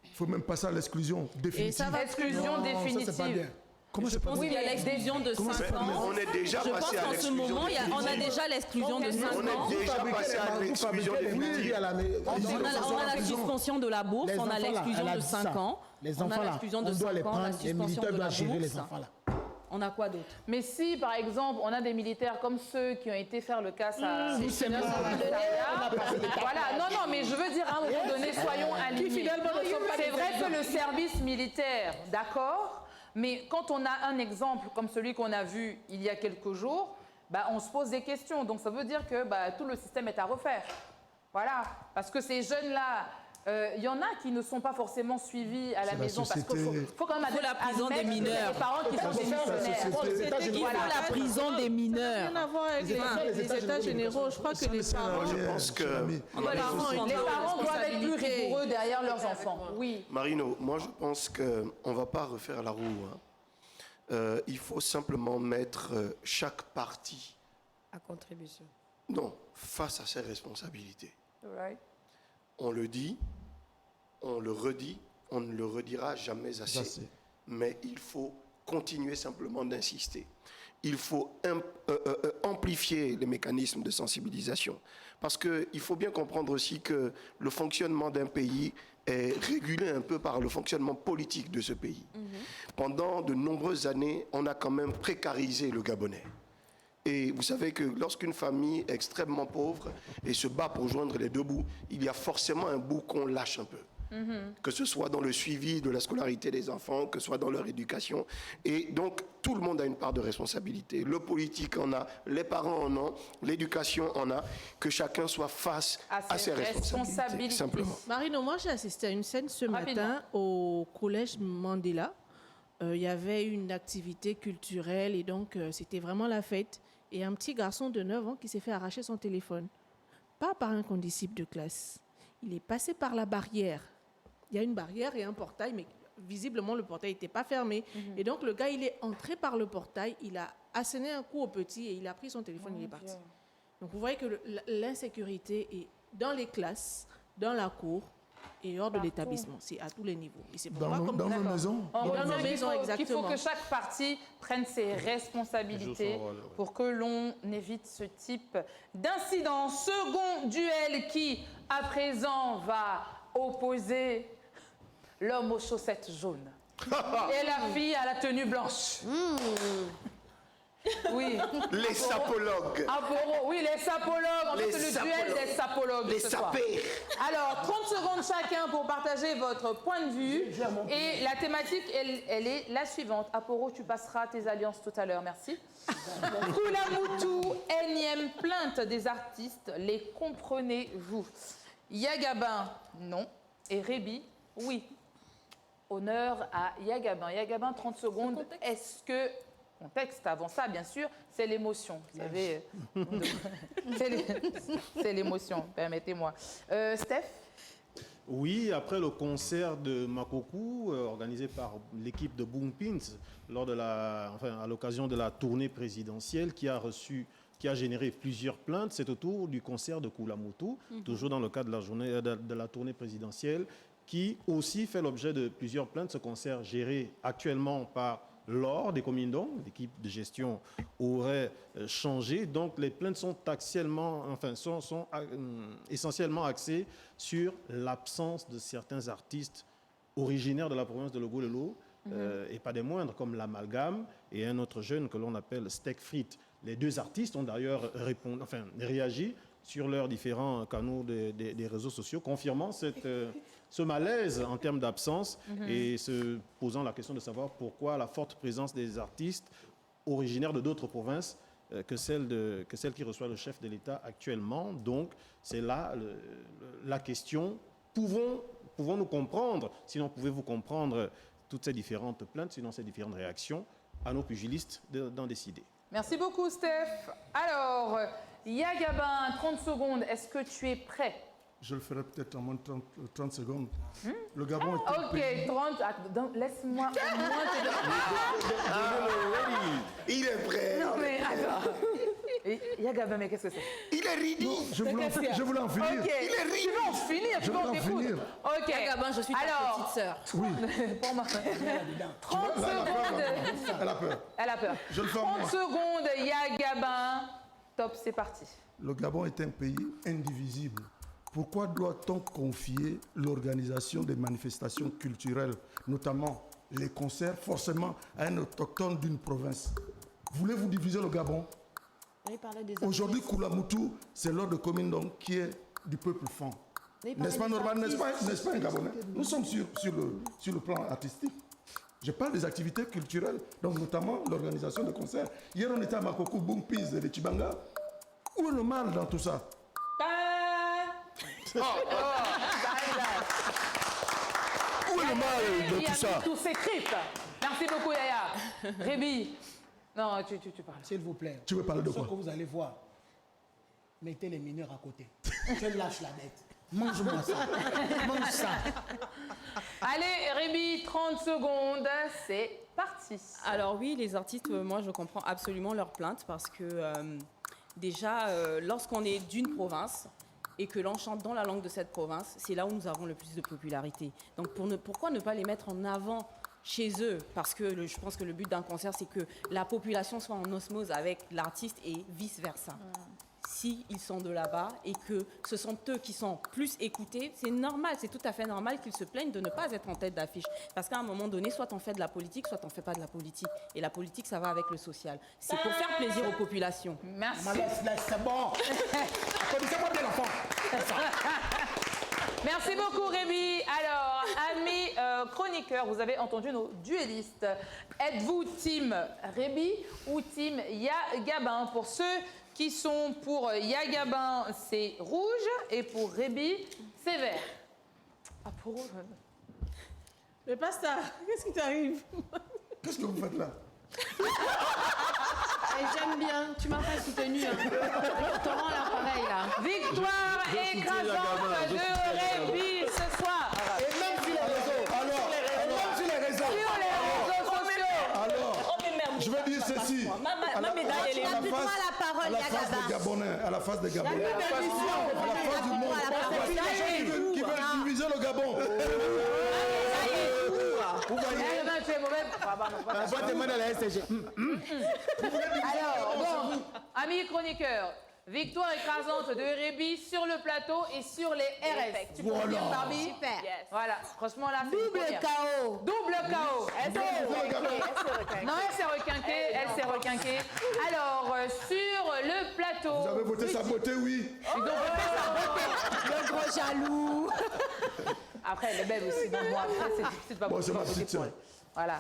Speaker 4: Il faut même passer à l'exclusion définitive.
Speaker 3: Exclusion définitive.
Speaker 4: Comment
Speaker 10: je pense qu'il y a l'exclusion de 5 ans.
Speaker 11: On est déjà
Speaker 10: je pense
Speaker 11: passé à
Speaker 10: qu'en ce moment, on a déjà l'exclusion de 5 ans.
Speaker 11: On est déjà passé à l'exclusion définitive.
Speaker 10: On a la suspension de la bourse, on a l'exclusion de 5 ans.
Speaker 6: Les enfants là, on doit les prendre, les militaires doivent gérer les enfants là.
Speaker 10: On a quoi d'autre?
Speaker 3: Mais si, par exemple, on a des militaires comme ceux qui ont été faire le casse à... Voilà, non, mais je veux dire, à un moment donné, soyons alignés. C'est vrai que le service militaire, d'accord, mais quand on a un exemple comme celui qu'on a vu il y a quelques jours, bah, on se pose des questions. Donc ça veut dire que tout le système est à refaire. Voilà, parce que ces jeunes-là... Il y en a qui ne sont pas forcément suivis à la maison parce qu'il faut quand même
Speaker 10: la prison des mineurs.
Speaker 3: Les parents qui sont démissionnaires.
Speaker 10: Il faut la prison des mineurs.
Speaker 7: Rien à voir avec les états généraux. Je crois que les parents...
Speaker 11: Je pense que...
Speaker 3: Les parents doivent être plus rigoureux derrière leurs enfants. Oui.
Speaker 11: Marino, moi je pense qu'on ne va pas refaire la roue. Il faut simplement mettre chaque partie
Speaker 5: à contribution.
Speaker 11: Non, face à ses responsabilités.
Speaker 3: Right.
Speaker 11: On le dit, on le redit, on ne le redira jamais assez. mais il faut continuer simplement d'insister. Il faut amplifier les mécanismes de sensibilisation. Parce qu'il faut bien comprendre aussi que le fonctionnement d'un pays est régulé un peu par le fonctionnement politique de ce pays. Pendant de nombreuses années, on a quand même précarisé le Gabonais. Et vous savez que lorsqu'une famille est extrêmement pauvre et se bat pour joindre les deux bouts, il y a forcément un bout qu'on lâche un peu. Que ce soit dans le suivi de la scolarité des enfants, que ce soit dans leur éducation. Et donc, tout le monde a une part de responsabilité. Le politique en a, les parents en ont, l'éducation en a, que chacun soit face à ses responsabilités. Simplement.
Speaker 7: Marino, moi j'ai assisté à une scène ce matin au collège Mandela. Il y avait une activité culturelle et donc c'était vraiment la fête. Et un petit garçon de 9 ans qui s'est fait arracher son téléphone. Pas par un condisciple de classe. Il est passé par la barrière. Il y a une barrière et un portail, mais visiblement le portail n'était pas fermé. Et donc le gars, il est entré par le portail, il a asséné un coup au petit et il a pris son téléphone, il est parti. Donc vous voyez que l'insécurité est dans les classes, dans la cour et hors de l'établissement. C'est à tous les niveaux. Et c'est
Speaker 4: dans nos maisons.
Speaker 3: Dans nos maisons, exactement. Il faut que chaque partie prenne ses responsabilités pour que l'on évite ce type d'incident. Second duel qui, à présent, va opposer l'homme aux chaussettes jaunes et la fille à la tenue blanche. Oui.
Speaker 11: Les sapologues.
Speaker 3: Oui, les sapologues. En fait, c'est le duel des sapologues.
Speaker 11: Les sapés.
Speaker 3: Alors, 30 secondes chacun pour partager votre point de vue. Et la thématique, elle est la suivante. Aporo, tu passeras tes alliances tout à l'heure. Merci. Kulamutu, énième plainte des artistes. Les comprenez-vous? Yagabin, non. Et Rébi, oui. Honneur à Yagabin. Yagabin, 30 secondes. Est-ce que... Contexte, avant ça, bien sûr, c'est l'émotion. Vous savez, c'est l'émotion, permettez-moi. Steph?
Speaker 8: Oui, après le concert de Makokou, organisé par l'équipe de Boom Pins, à l'occasion de la tournée présidentielle qui a généré plusieurs plaintes, c'est autour du concert de Kulamutu, toujours dans le cadre de la tournée présidentielle, qui aussi fait l'objet de plusieurs plaintes. Ce concert géré actuellement par l'or des Comindong, l'équipe de gestion aurait changé. Donc les plaintes sont essentiellement axées sur l'absence de certains artistes originaires de la province de Logolelo, et pas des moindres, comme l'Amalgame et un autre jeune que l'on appelle Steak Frites. Les deux artistes ont d'ailleurs réagi sur leurs différents canaux des réseaux sociaux, confirmant ce malaise en termes d'absence et se posant la question de savoir pourquoi la forte présence des artistes originaires de d'autres provinces que celle qui reçoit le chef de l'État actuellement. Donc, c'est là la question. Pouvons-nous comprendre, sinon pouvez-vous comprendre toutes ces différentes plaintes, sinon ces différentes réactions, à nos pugilistes d'en décider.
Speaker 3: Merci beaucoup, Steph. Alors, Yagabin, 30 secondes, est-ce que tu es prêt?
Speaker 4: Je le ferai peut-être en moins de 30 secondes. Le Gabon est un pays...
Speaker 3: 30, laisse-moi au moins te...
Speaker 11: Il est prêt.
Speaker 3: Non, mais attends. Yagabin, mais qu'est-ce que c'est?
Speaker 11: Il est ridicule.
Speaker 4: Je voulais en finir.
Speaker 3: Okay. Il est ridicule. Tu veux en finir?
Speaker 4: Je veux en finir.
Speaker 3: Ok.
Speaker 5: Yagabin, je suis ta petite sœur.
Speaker 4: Oui.
Speaker 3: Pour moi. 30 secondes.
Speaker 4: Elle a peur.
Speaker 3: Elle a peur.
Speaker 4: Je le fais
Speaker 3: 30 secondes, Yagabin. Top, c'est parti.
Speaker 4: Le Gabon est un pays indivisible. Pourquoi doit-on confier l'organisation des manifestations culturelles, notamment les concerts, forcément à un autochtone d'une province? Voulez-vous diviser le Gabon? Aujourd'hui, Kulamutu, c'est l'ordre de Comindong qui est du peuple fan. N'est-ce pas normal? N'est-ce pas un Gabonais? Nous sommes sur le plan artistique. Je parle des activités culturelles, donc notamment l'organisation de concerts. Hier, on était à Makokou, Bumpis et Chibanga. Où est le mal dans tout ça? Où est le mal de tout ça?
Speaker 3: Tout s'écrypte. Merci beaucoup, Yaya. Rébi. Non, tu parles.
Speaker 6: S'il vous plaît.
Speaker 4: Tu veux parler de quoi?
Speaker 6: Ce que vous allez voir, mettez les mineurs à côté. Je lâche la bête. Mange-moi ça. Mange ça.
Speaker 3: Allez, Rémi, 30 secondes, c'est parti.
Speaker 10: Alors oui, les artistes, moi je comprends absolument leurs plaintes parce que déjà, lorsqu'on est d'une province et que l'on chante dans la langue de cette province, c'est là où nous avons le plus de popularité. Donc pourquoi ne pas les mettre en avant chez eux, parce que je pense que le but d'un concert, c'est que la population soit en osmose avec l'artiste et vice-versa. Si ils sont de là-bas et que ce sont eux qui sont plus écoutés, c'est normal, c'est tout à fait normal qu'ils se plaignent de ne pas être en tête d'affiche. Parce qu'à un moment donné, soit on fait de la politique, soit on ne fait pas de la politique. Et la politique, ça va avec le social. C'est pour faire plaisir aux populations.
Speaker 3: Merci.
Speaker 6: C'est bon. Applaudissez-moi bien l'enfant.
Speaker 3: Merci beaucoup, Rémi. Alors, amis chroniqueurs, vous avez entendu nos duellistes. Êtes-vous team Rémi ou team Yagabin? Pour ceux qui sont pour Yagabin, c'est rouge, et pour Rémi, c'est vert. Ah, pour rouge.
Speaker 7: Mais pas ça. Qu'est-ce qui t'arrive?
Speaker 4: Qu'est-ce que vous faites là?
Speaker 5: J'aime bien, tu m'as pas soutenu. Hein. Ton rang là, pareil là.
Speaker 3: Victoire écrasante de Rémi ce soir.
Speaker 6: Et même sur les réseaux. Alors, même sur les réseaux.
Speaker 3: Sur les réseaux sociaux.
Speaker 4: Alors, je vais dire ceci.
Speaker 10: Ma médaille, elle est
Speaker 9: Tu as plus droit à la parole,
Speaker 4: à la face des
Speaker 9: Yagabin.
Speaker 4: Gabonais, à la face des Gabonais, à la face du monde, qui veulent diviser le Gabon. Vous voyez?
Speaker 3: Tu es mauvais. Alors, bon, amis chroniqueurs, victoire écrasante de Rémi sur le plateau et sur les RS. Tu peux dire, Barbie?
Speaker 9: Super.
Speaker 3: Voilà, franchement là, c'est
Speaker 9: Double
Speaker 3: hyper.
Speaker 9: KO.
Speaker 3: Double KO. Elle s'est requinquée. Elle s'est requinquée. Alors, sur le plateau.
Speaker 4: Vous avez voté sa beauté, oui.
Speaker 3: Ils ont voté sa beauté.
Speaker 9: Le gros jaloux.
Speaker 3: Après, elle est belle aussi. Donc, bon, après, c'est difficile de pas
Speaker 4: Bon, c'est ma
Speaker 3: voter
Speaker 4: petite
Speaker 3: pour
Speaker 4: sœur.
Speaker 3: elle. Voilà.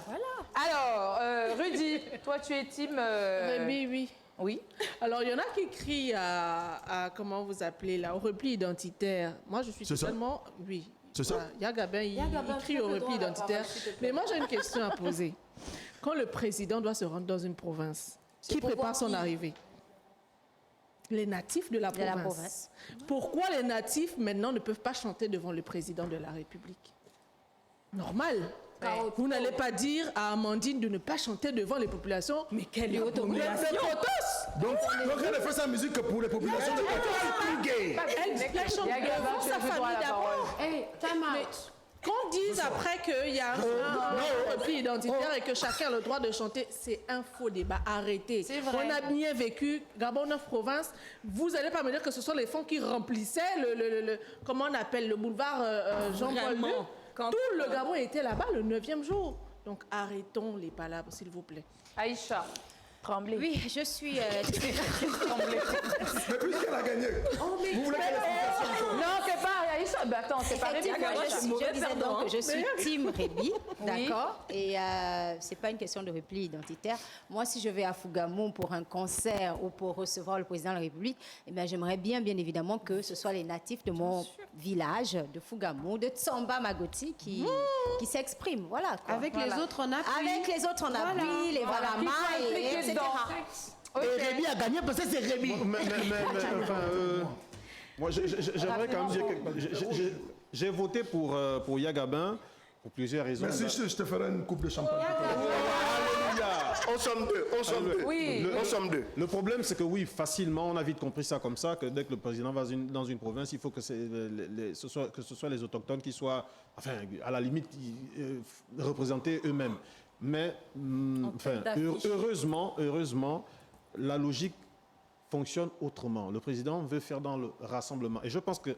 Speaker 3: Alors, Rudy, toi, tu es team...
Speaker 7: Rémi, oui.
Speaker 3: Oui.
Speaker 7: Alors, il y en a qui crient à comment vous appelez là, au repli identitaire. Moi, je suis
Speaker 4: C'est ça?
Speaker 7: totalement... Oui.
Speaker 4: C'est ça?
Speaker 7: Voilà. Yagabin, il crie au repli identitaire. Mais moi, j'ai une question à poser. Quand le président doit se rendre dans une province, qui prépare son arrivée? Les natifs de la province. Pourquoi les natifs, maintenant, ne peuvent pas chanter devant le président de la République? Normal. Vous n'allez pas dire à Amandine de ne pas chanter devant les populations.
Speaker 10: Mais quelle est autorisation?
Speaker 4: Donc elle ne fait sa musique que pour les populations de
Speaker 7: Elle chante devant sa famille d'abord. Qu'on dise après qu'il y a un repli identitaire et que chacun a le droit de chanter, c'est un faux débat. Arrêtez. On a bien vécu Gabon 9 provinces. Vous n'allez pas me dire que ce sont les fonds qui remplissaient comment on appelle, le boulevard Jean-Paul II. Tout le Gabon était là-bas le 9e jour. Donc arrêtons les palabres, s'il vous plaît.
Speaker 3: Aïcha, tremblez.
Speaker 9: Oui, je suis...
Speaker 3: Tremblez.
Speaker 4: Mais puisqu'elle a gagné, vous voulez qu'elle fasse ça?
Speaker 3: Non, c'est pas Aïcha. Ben attends, c'est pas Rémi.
Speaker 9: Je disais donc que je suis team Rémi, d'accord? Et c'est pas une question de repli identitaire. Moi, si je vais à Fougamou pour un concert ou pour recevoir le président de la République, eh bien, j'aimerais bien évidemment que ce soit les natifs de mon village, de Fougamou, de Tsamba Magoti qui s'expriment. Voilà. Quoi.
Speaker 5: Avec les autres, on appuie.
Speaker 9: Avec les autres, on appuie, les Varama, etc.
Speaker 6: Et Rémi a gagné parce que c'est Rémi.
Speaker 8: Moi, j'aimerais quand même dire que j'ai voté pour Yagabin pour plusieurs raisons.
Speaker 4: Mais si je te ferai une coupe de champagne.
Speaker 8: Alléluia.
Speaker 11: On sommes deux.
Speaker 3: Oui.
Speaker 11: On sommes deux.
Speaker 8: Le problème, c'est que oui, facilement, on a vite compris ça comme ça, que dès que le président va dans une province, il faut que ce soit les autochtones qui soient, enfin, à la limite, représentés eux-mêmes. Mais, heureusement, la logique fonctionne autrement. Le président veut faire dans le rassemblement. Et je pense que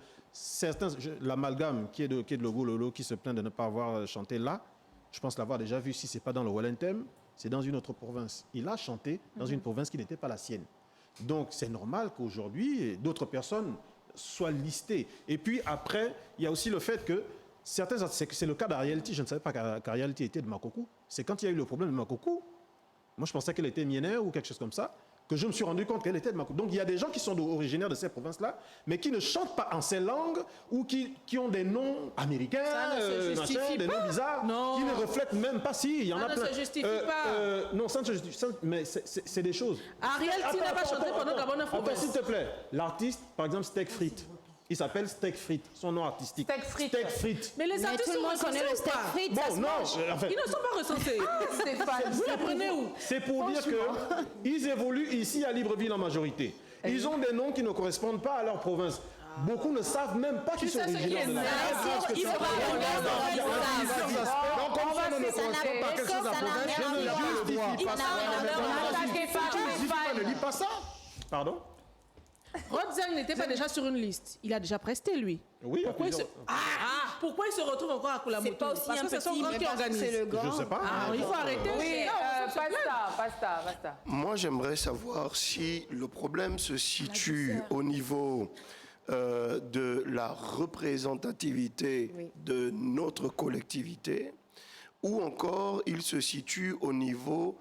Speaker 8: l'amalgame qui est de Logololo, qui se plaint de ne pas avoir chanté là, je pense l'avoir déjà vu. Si ce n'est pas dans le Wellington, c'est dans une autre province. Il a chanté dans une province qui n'était pas la sienne. Donc, c'est normal qu'aujourd'hui, d'autres personnes soient listées. Et puis, après, il y a aussi le fait que c'est le cas d'Arielty. Je ne savais pas qu'Arielty était de Makoko. C'est quand il y a eu le problème de Makoko. Moi, je pensais qu'elle était miennaire ou quelque chose comme ça, que je me suis rendu compte qu'elle était de Makoko. Donc, il y a des gens qui sont originaires de ces provinces-là, mais qui ne chantent pas en ces langues ou qui ont des noms américains, des noms bizarres, qui ne reflètent même pas. Si, il y en a plein.
Speaker 7: Ça ne se justifie pas.
Speaker 8: Non, ça ne se justifie pas, mais c'est des choses.
Speaker 7: Arielty n'a pas chanté pendant Gabon 9 provinces.
Speaker 8: S'il te plaît, l'artiste, par exemple, Steak Frites. Il s'appelle Steak Frites, son nom artistique.
Speaker 3: Steak Frites.
Speaker 7: Mais les artistes sont recensés
Speaker 9: le steak frites.
Speaker 8: Bon, non,
Speaker 7: ils ne sont pas recensés. Vous les prenez où?
Speaker 8: C'est pour dire qu'ils évoluent ici à Libreville en majorité. Ils ont des noms qui ne correspondent pas à leur province. Beaucoup ne savent même pas qu'ils sont originaires de la province.
Speaker 7: Il faut pas.
Speaker 8: Donc, comme ça,
Speaker 6: on ne correspond pas à quelque chose à la province, je ne justifie pas ça.
Speaker 3: Ne
Speaker 6: dis pas ça.
Speaker 8: Pardon?
Speaker 7: Rodzeng n'était pas déjà sur une liste. Il a déjà presté, lui.
Speaker 8: Oui,
Speaker 7: pourquoi il se retrouve encore à Kulamoto?
Speaker 10: C'est pas aussi
Speaker 7: parce
Speaker 10: un
Speaker 7: que c'est son
Speaker 10: petit,
Speaker 7: gang qui organise.
Speaker 10: c'est le gang.
Speaker 8: Je sais pas.
Speaker 7: Il faut arrêter.
Speaker 3: Oui, Pasta.
Speaker 11: Moi, j'aimerais savoir si le problème se situe au niveau de la représentativité de notre collectivité ou encore il se situe au niveau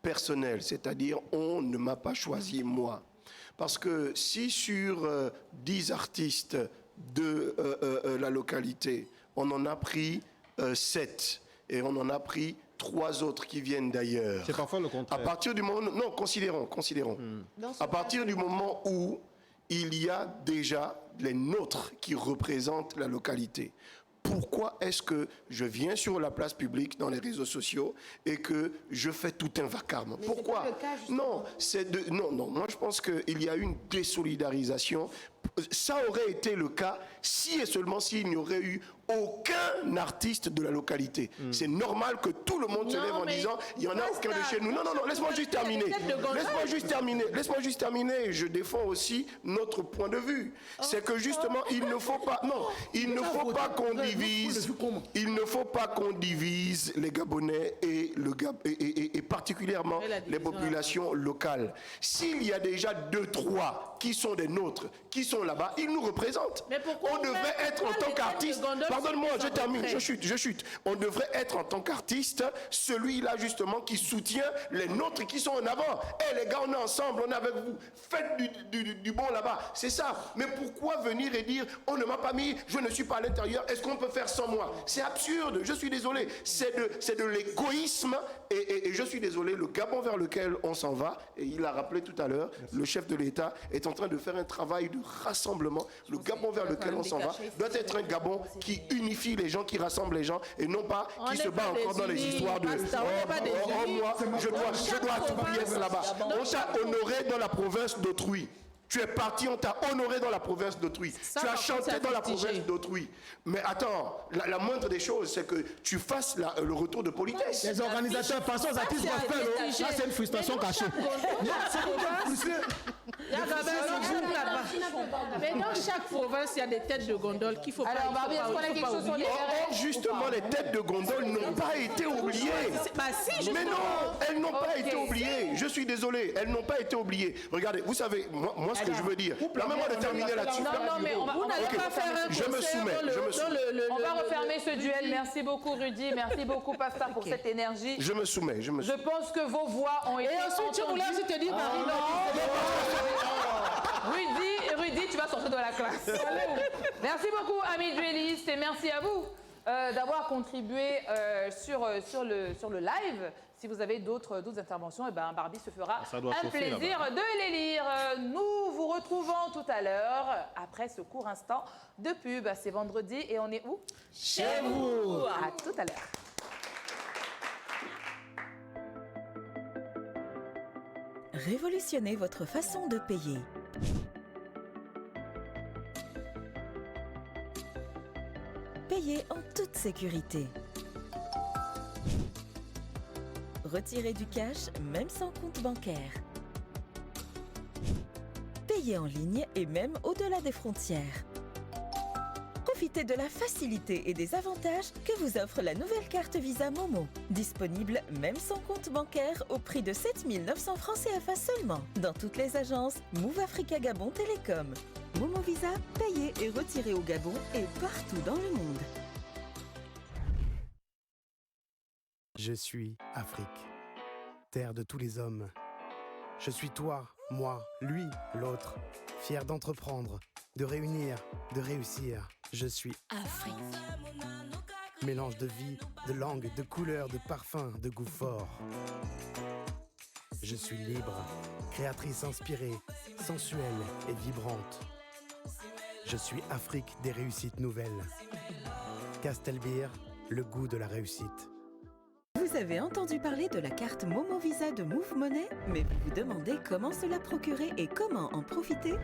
Speaker 11: personnel, c'est-à-dire on ne m'a pas choisi moi. Parce que si sur 10 artistes de la localité, on en a pris 7 et on en a pris 3 autres qui viennent d'ailleurs.
Speaker 8: C'est parfois le contraire.
Speaker 11: À partir du moment... Non, considérons. À partir du moment où il y a déjà les nôtres qui représentent la localité. Pourquoi est-ce que je viens sur la place publique, dans les réseaux sociaux, et que je fais tout un vacarme? Pourquoi? Non, moi je pense qu'il y a une désolidarisation. Ça aurait été le cas si et seulement s'il n'y aurait eu aucun artiste de la localité. C'est normal que tout le monde se lève en disant il n'y en a aucun de chez nous. Non, laisse-moi juste terminer. Laisse-moi juste terminer. Je défends aussi notre point de vue. C'est que justement, il ne faut pas qu'on divise. Il ne faut pas qu'on divise les Gabonais et particulièrement les populations locales. S'il y a déjà 2-3 qui sont des nôtres, qui sont là-bas, ils nous représentent. On devrait être en tant qu'artiste. Pardonne-moi, je termine, je chute. On devrait être en tant qu'artiste celui-là justement qui soutient les nôtres qui sont en avant. Les gars, on est ensemble, on est avec vous. Faites du bon là-bas. C'est ça. Mais pourquoi venir et dire on ne m'a pas mis, je ne suis pas à l'intérieur, est-ce qu'on peut faire sans moi? C'est absurde, je suis désolé. C'est de l'égoïsme et je suis désolé, le Gabon vers lequel on s'en va, et il l'a rappelé tout à l'heure, le chef de l'État est en train de faire un travail de rassemblement. Le Gabon vers lequel on s'en va doit être un Gabon qui unifie les gens, qui rassemble les gens, et non pas qui se bat encore dans les histoires de moi, je dois tout être là-bas. On t'a honoré dans la province d'autrui. Tu es parti, on t'a honoré dans la province d'autrui. Tu as chanté dans la province d'autrui. Mais attends, la moindre des choses, c'est que tu fasses le retour de politesse.
Speaker 6: Les organisateurs, passons aux artistes gospel. Ça, c'est une frustration cachée.
Speaker 7: Mais dans chaque province, il y a des têtes de gondole qu'il faut pas oublier.
Speaker 3: Alors, Barbie, est-ce qu'on a quelque chose sur les
Speaker 11: Or, justement, les têtes de gondole n'ont pas été oubliées. Mais non, elles n'ont pas été oubliées. Je suis désolé, elles n'ont pas été oubliées. Regardez, vous savez, moi ce que je veux dire, permettez-moi de terminer là-dessus.
Speaker 3: Non, mais on n'allait pas faire un
Speaker 11: je me soumets.
Speaker 3: On va refermer ce duel. Merci beaucoup, Rudy. Merci beaucoup, Pasta, pour cette énergie.
Speaker 11: Je me soumets. Je
Speaker 3: pense que vos voix ont été entendues.
Speaker 7: Et ensuite, tu voulais aussi te dire,
Speaker 3: Rudy, tu vas sortir de la classe. Merci beaucoup, amis duellistes, et merci à vous d'avoir contribué sur le live. Si vous avez d'autres interventions, Barbie se fera un plaisir de les lire. Nous vous retrouvons tout à l'heure, après ce court instant de pub. C'est vendredi et on est où?
Speaker 6: Chez vous.
Speaker 3: À tout à l'heure.
Speaker 1: Révolutionnez votre façon de payer. Payez en toute sécurité. Retirez du cash, même sans compte bancaire. Payez en ligne et même au-delà des frontières. Profitez de la facilité et des avantages que vous offre la nouvelle carte Visa Momo. Disponible même sans compte bancaire au prix de 7 900 francs CFA seulement. Dans toutes les agences Move Africa Gabon Télécom. Momo Visa, payez et retirez au Gabon et partout dans le monde.
Speaker 2: Je suis Afrique, terre de tous les hommes. Je suis toi, moi, lui, l'autre, fier d'entreprendre, de réunir, de réussir. Je suis
Speaker 1: Afrique.
Speaker 2: Mélange de vie, de langue, de couleurs, de parfums, de goût fort. Je suis libre, créatrice inspirée, sensuelle et vibrante. Je suis Afrique des réussites nouvelles. Castelbeer, le goût de la réussite.
Speaker 1: Vous avez entendu parler de la carte Momo Visa de Move Money, mais vous vous demandez comment se la procurer et comment en profiter?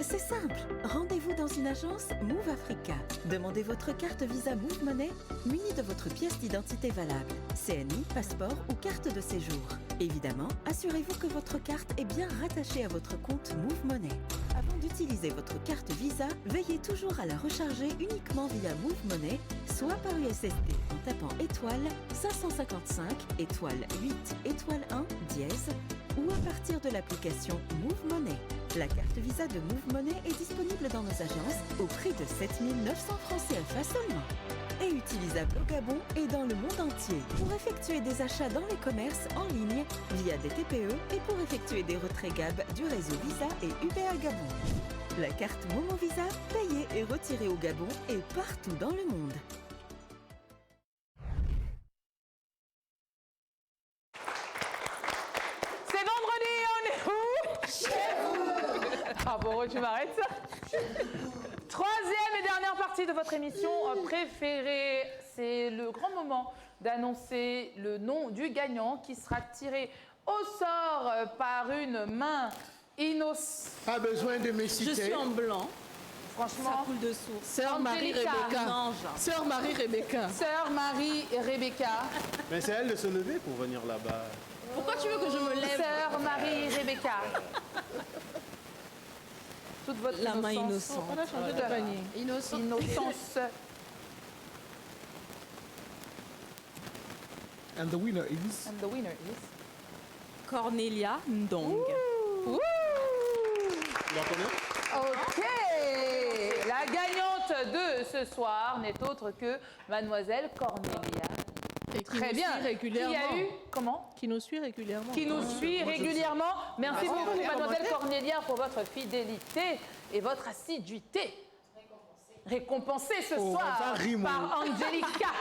Speaker 1: C'est simple, rendez-vous dans une agence Move Africa. Demandez votre carte Visa Move Money munie de votre pièce d'identité valable, CNI, passeport ou carte de séjour. Évidemment, assurez-vous que votre carte est bien rattachée à votre compte Move Money. Avant d'utiliser votre carte Visa, veillez toujours à la recharger uniquement via Move Money, soit par USSD en tapant étoile 555 étoile 8 étoile 1 dièse ou à partir de l'application Move Money. La carte Visa de Move Money est disponible dans nos agences au prix de 7 900 francs CFA seulement. Et utilisable au Gabon et dans le monde entier pour effectuer des achats dans les commerces en ligne via des TPE et pour effectuer des retraits GAB du réseau Visa et UBA Gabon. La carte Momo Visa, payée et retirée au Gabon et partout dans le monde.
Speaker 3: C'est vendredi, on est où? Chez vous. Ah bon, tu m'arrêtes. Troisième et dernière partie de votre émission préférée. C'est le grand moment d'annoncer le nom du gagnant qui sera tiré au sort par une main innocente.
Speaker 6: Pas besoin de me citer.
Speaker 10: Je suis en blanc.
Speaker 3: Franchement,
Speaker 10: ça coule de source.
Speaker 7: Sœur Marie-Rebecca. Sœur Marie-Rebecca.
Speaker 3: Sœur Marie-Rebecca.
Speaker 8: Mais c'est elle de se lever pour venir là-bas.
Speaker 10: Pourquoi tu veux que je me lève?
Speaker 3: Sœur Marie-Rebecca. Toute votre
Speaker 10: La main innocente.
Speaker 3: On a changé de panier. Innocence.
Speaker 6: And the winner is?
Speaker 3: And the winner is?
Speaker 10: Cornelia Ndong.
Speaker 3: Ouh.
Speaker 8: Tu la connais?
Speaker 3: Ok. La gagnante de ce soir n'est autre que Mademoiselle Cornelia.
Speaker 7: Et qui
Speaker 3: Très
Speaker 7: nous
Speaker 3: bien.
Speaker 7: suit régulièrement.
Speaker 3: Qui a eu comment?
Speaker 7: Qui nous suit régulièrement.
Speaker 3: Qui nous suit régulièrement. Merci beaucoup, Mademoiselle Cornelia, pour votre fidélité et votre assiduité. Récompensée ce soir par Angelica.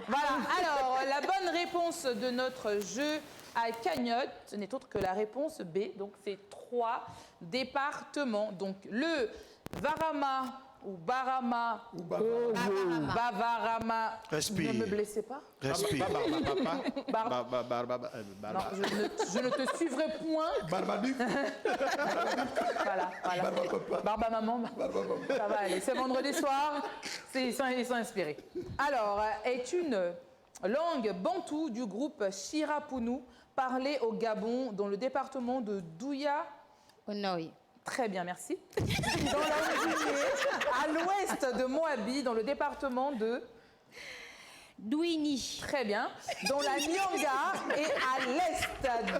Speaker 3: Voilà. Alors, la bonne réponse de notre jeu à cagnotte n'est autre que la réponse B. Donc, c'est 3 départements. Donc, le Varama ou Barama ou Bavarama.
Speaker 11: Respire.
Speaker 3: Ne me blessez pas.
Speaker 11: Respire.
Speaker 3: Non, je ne te suivrai point.
Speaker 4: Barbaduc.
Speaker 3: Voilà. Barba maman. Ça va aller. C'est vendredi soir. Ils sont inspirés. Alors, est une langue bantoue du groupe Chirapunu parlée au Gabon, dans le département de Douya.
Speaker 9: Onoï.
Speaker 3: Très bien, merci. Dans la Guinée, à l'ouest de Moabi, dans le département de
Speaker 9: Douini.
Speaker 3: Très bien. Dans la Nyanga et à l'est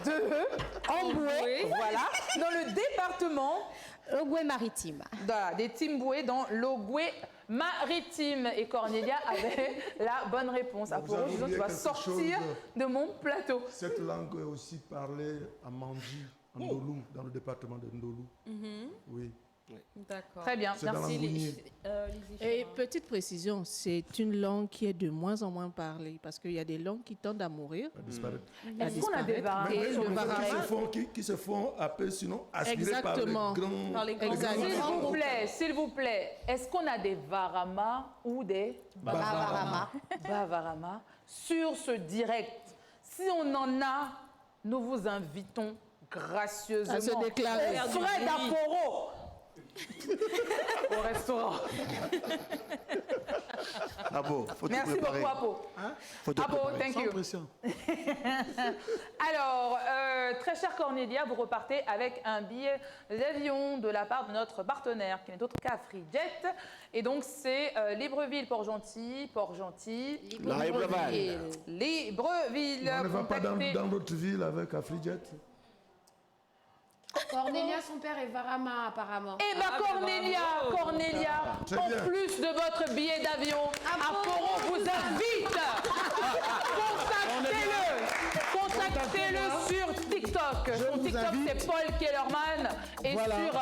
Speaker 3: de Amboué. Voilà. Dans le département
Speaker 9: Logoué maritime.
Speaker 3: Voilà, des Timboué dans l'Ogoué maritime. Et Cornelia avait la bonne réponse.
Speaker 4: Vous avez
Speaker 3: Aporo, tu
Speaker 4: oublié
Speaker 3: vas
Speaker 4: quelque
Speaker 3: sortir
Speaker 4: chose.
Speaker 3: de mon plateau.
Speaker 4: Cette langue est aussi parlée à Mandji, en Ndolou, dans le département de Ndolou. Oui.
Speaker 10: D'accord.
Speaker 3: Très bien.
Speaker 4: C'est dans
Speaker 3: Merci.
Speaker 4: l'Angouinier.
Speaker 7: Et petite précision, c'est une langue qui est de moins en moins parlée parce qu'il y a des langues qui tendent à mourir.
Speaker 3: Est-ce qu'on a des
Speaker 7: Et le varama,
Speaker 4: qui se font appeler, sinon aspirés
Speaker 7: exactement.
Speaker 4: par les grands...
Speaker 3: S'il vous plaît, est-ce qu'on a des Varama ou des Bavarama sur ce direct? Si on en a, nous vous invitons gracieusement
Speaker 7: à se déclarer.
Speaker 3: Fred Aporo au restaurant.
Speaker 11: Abo, faut te
Speaker 3: Merci
Speaker 11: préparer.
Speaker 3: beaucoup, Apo.
Speaker 11: Faut te
Speaker 3: Apo,
Speaker 11: préparer.
Speaker 3: thank you.
Speaker 4: Sans pression.
Speaker 3: Alors, très chère Cornelia, vous repartez avec un billet d'avion de la part de notre partenaire, qui n'est autre qu'Afrijet. Et donc, c'est Libreville-Port-Gentil,
Speaker 11: Libreville.
Speaker 3: Libreville.
Speaker 4: On ne va pas
Speaker 3: Contactez-
Speaker 4: dans votre ville avec Afrijet.
Speaker 5: Cornelia, son père est Varama, apparemment.
Speaker 3: Eh bien, Cornelia,
Speaker 4: C'est
Speaker 3: en
Speaker 4: bien.
Speaker 3: plus de votre billet d'avion, Aporo vous invite. Contactez-le sur TikTok. Son
Speaker 6: vous
Speaker 3: TikTok,
Speaker 6: invite.
Speaker 3: c'est Paul Kellerman. Et
Speaker 6: Voilà.
Speaker 3: sur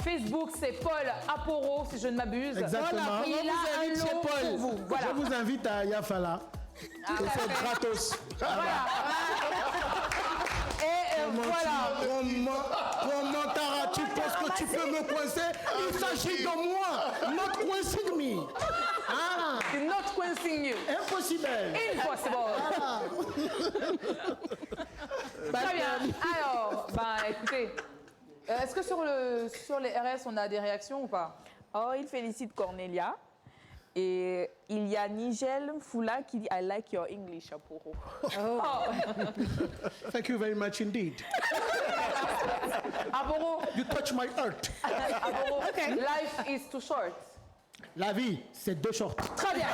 Speaker 3: Facebook, c'est Paul Aporo, si je ne m'abuse.
Speaker 6: Exactement.
Speaker 3: Voilà, il
Speaker 6: Je vous
Speaker 3: a un
Speaker 6: invite chez
Speaker 3: lot
Speaker 6: Paul.
Speaker 3: pour vous. Voilà.
Speaker 6: Je vous invite à Yafala. C'est gratos.
Speaker 3: Et voilà.
Speaker 6: Comment Tara, tu penses que tu peux me coincer? Il s'agit de moi. Not coincing me. Ah,
Speaker 3: Do not coincing you.
Speaker 6: impossible.
Speaker 3: Impossible. Très bien. Alors, écoutez, Est-ce que sur les RS, on a des réactions ou pas?
Speaker 12: Oh, il félicite Cornelia. Et il y a Nigel Foula qui dit I like your English, Aporo.
Speaker 6: Oh. Thank you very much indeed.
Speaker 3: Aporo.
Speaker 6: You touch my heart.
Speaker 3: Aporo, life is too short.
Speaker 6: La vie, c'est 2 shorts.
Speaker 3: Très bien.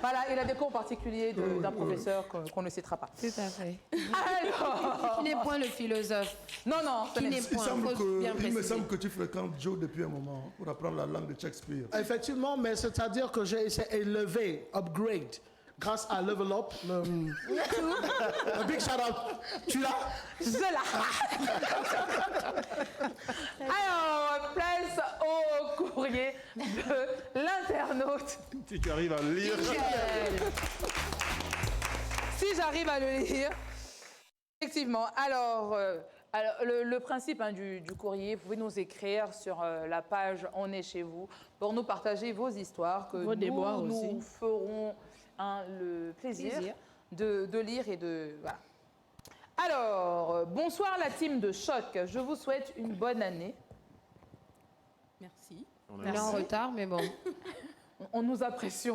Speaker 3: Voilà, il a des cours particuliers d'un professeur qu'on ne citera pas.
Speaker 5: Tout à fait.
Speaker 3: Alors...
Speaker 5: Qui n'est point le philosophe.
Speaker 3: Non,
Speaker 4: Il me semble que tu fréquentes Joe depuis un moment pour apprendre la langue de Shakespeare.
Speaker 6: Effectivement, mais c'est-à-dire que j'ai élevé, upgrade, grâce à Level Up. Un big shout out. Tu l'as?
Speaker 3: Je l'ai. Alors, place au courrier de l'internaute.
Speaker 8: Si tu arrives à le lire.
Speaker 3: Si j'arrive à le lire. Effectivement. Alors, le principe du courrier, vous pouvez nous écrire sur la page On est chez vous pour nous partager vos histoires que nous ferons le plaisir de lire et de... Voilà. Alors, bonsoir la team de Choc. Je vous souhaite une bonne année.
Speaker 10: Merci.
Speaker 5: On est en retard, mais bon.
Speaker 3: On nous apprécie.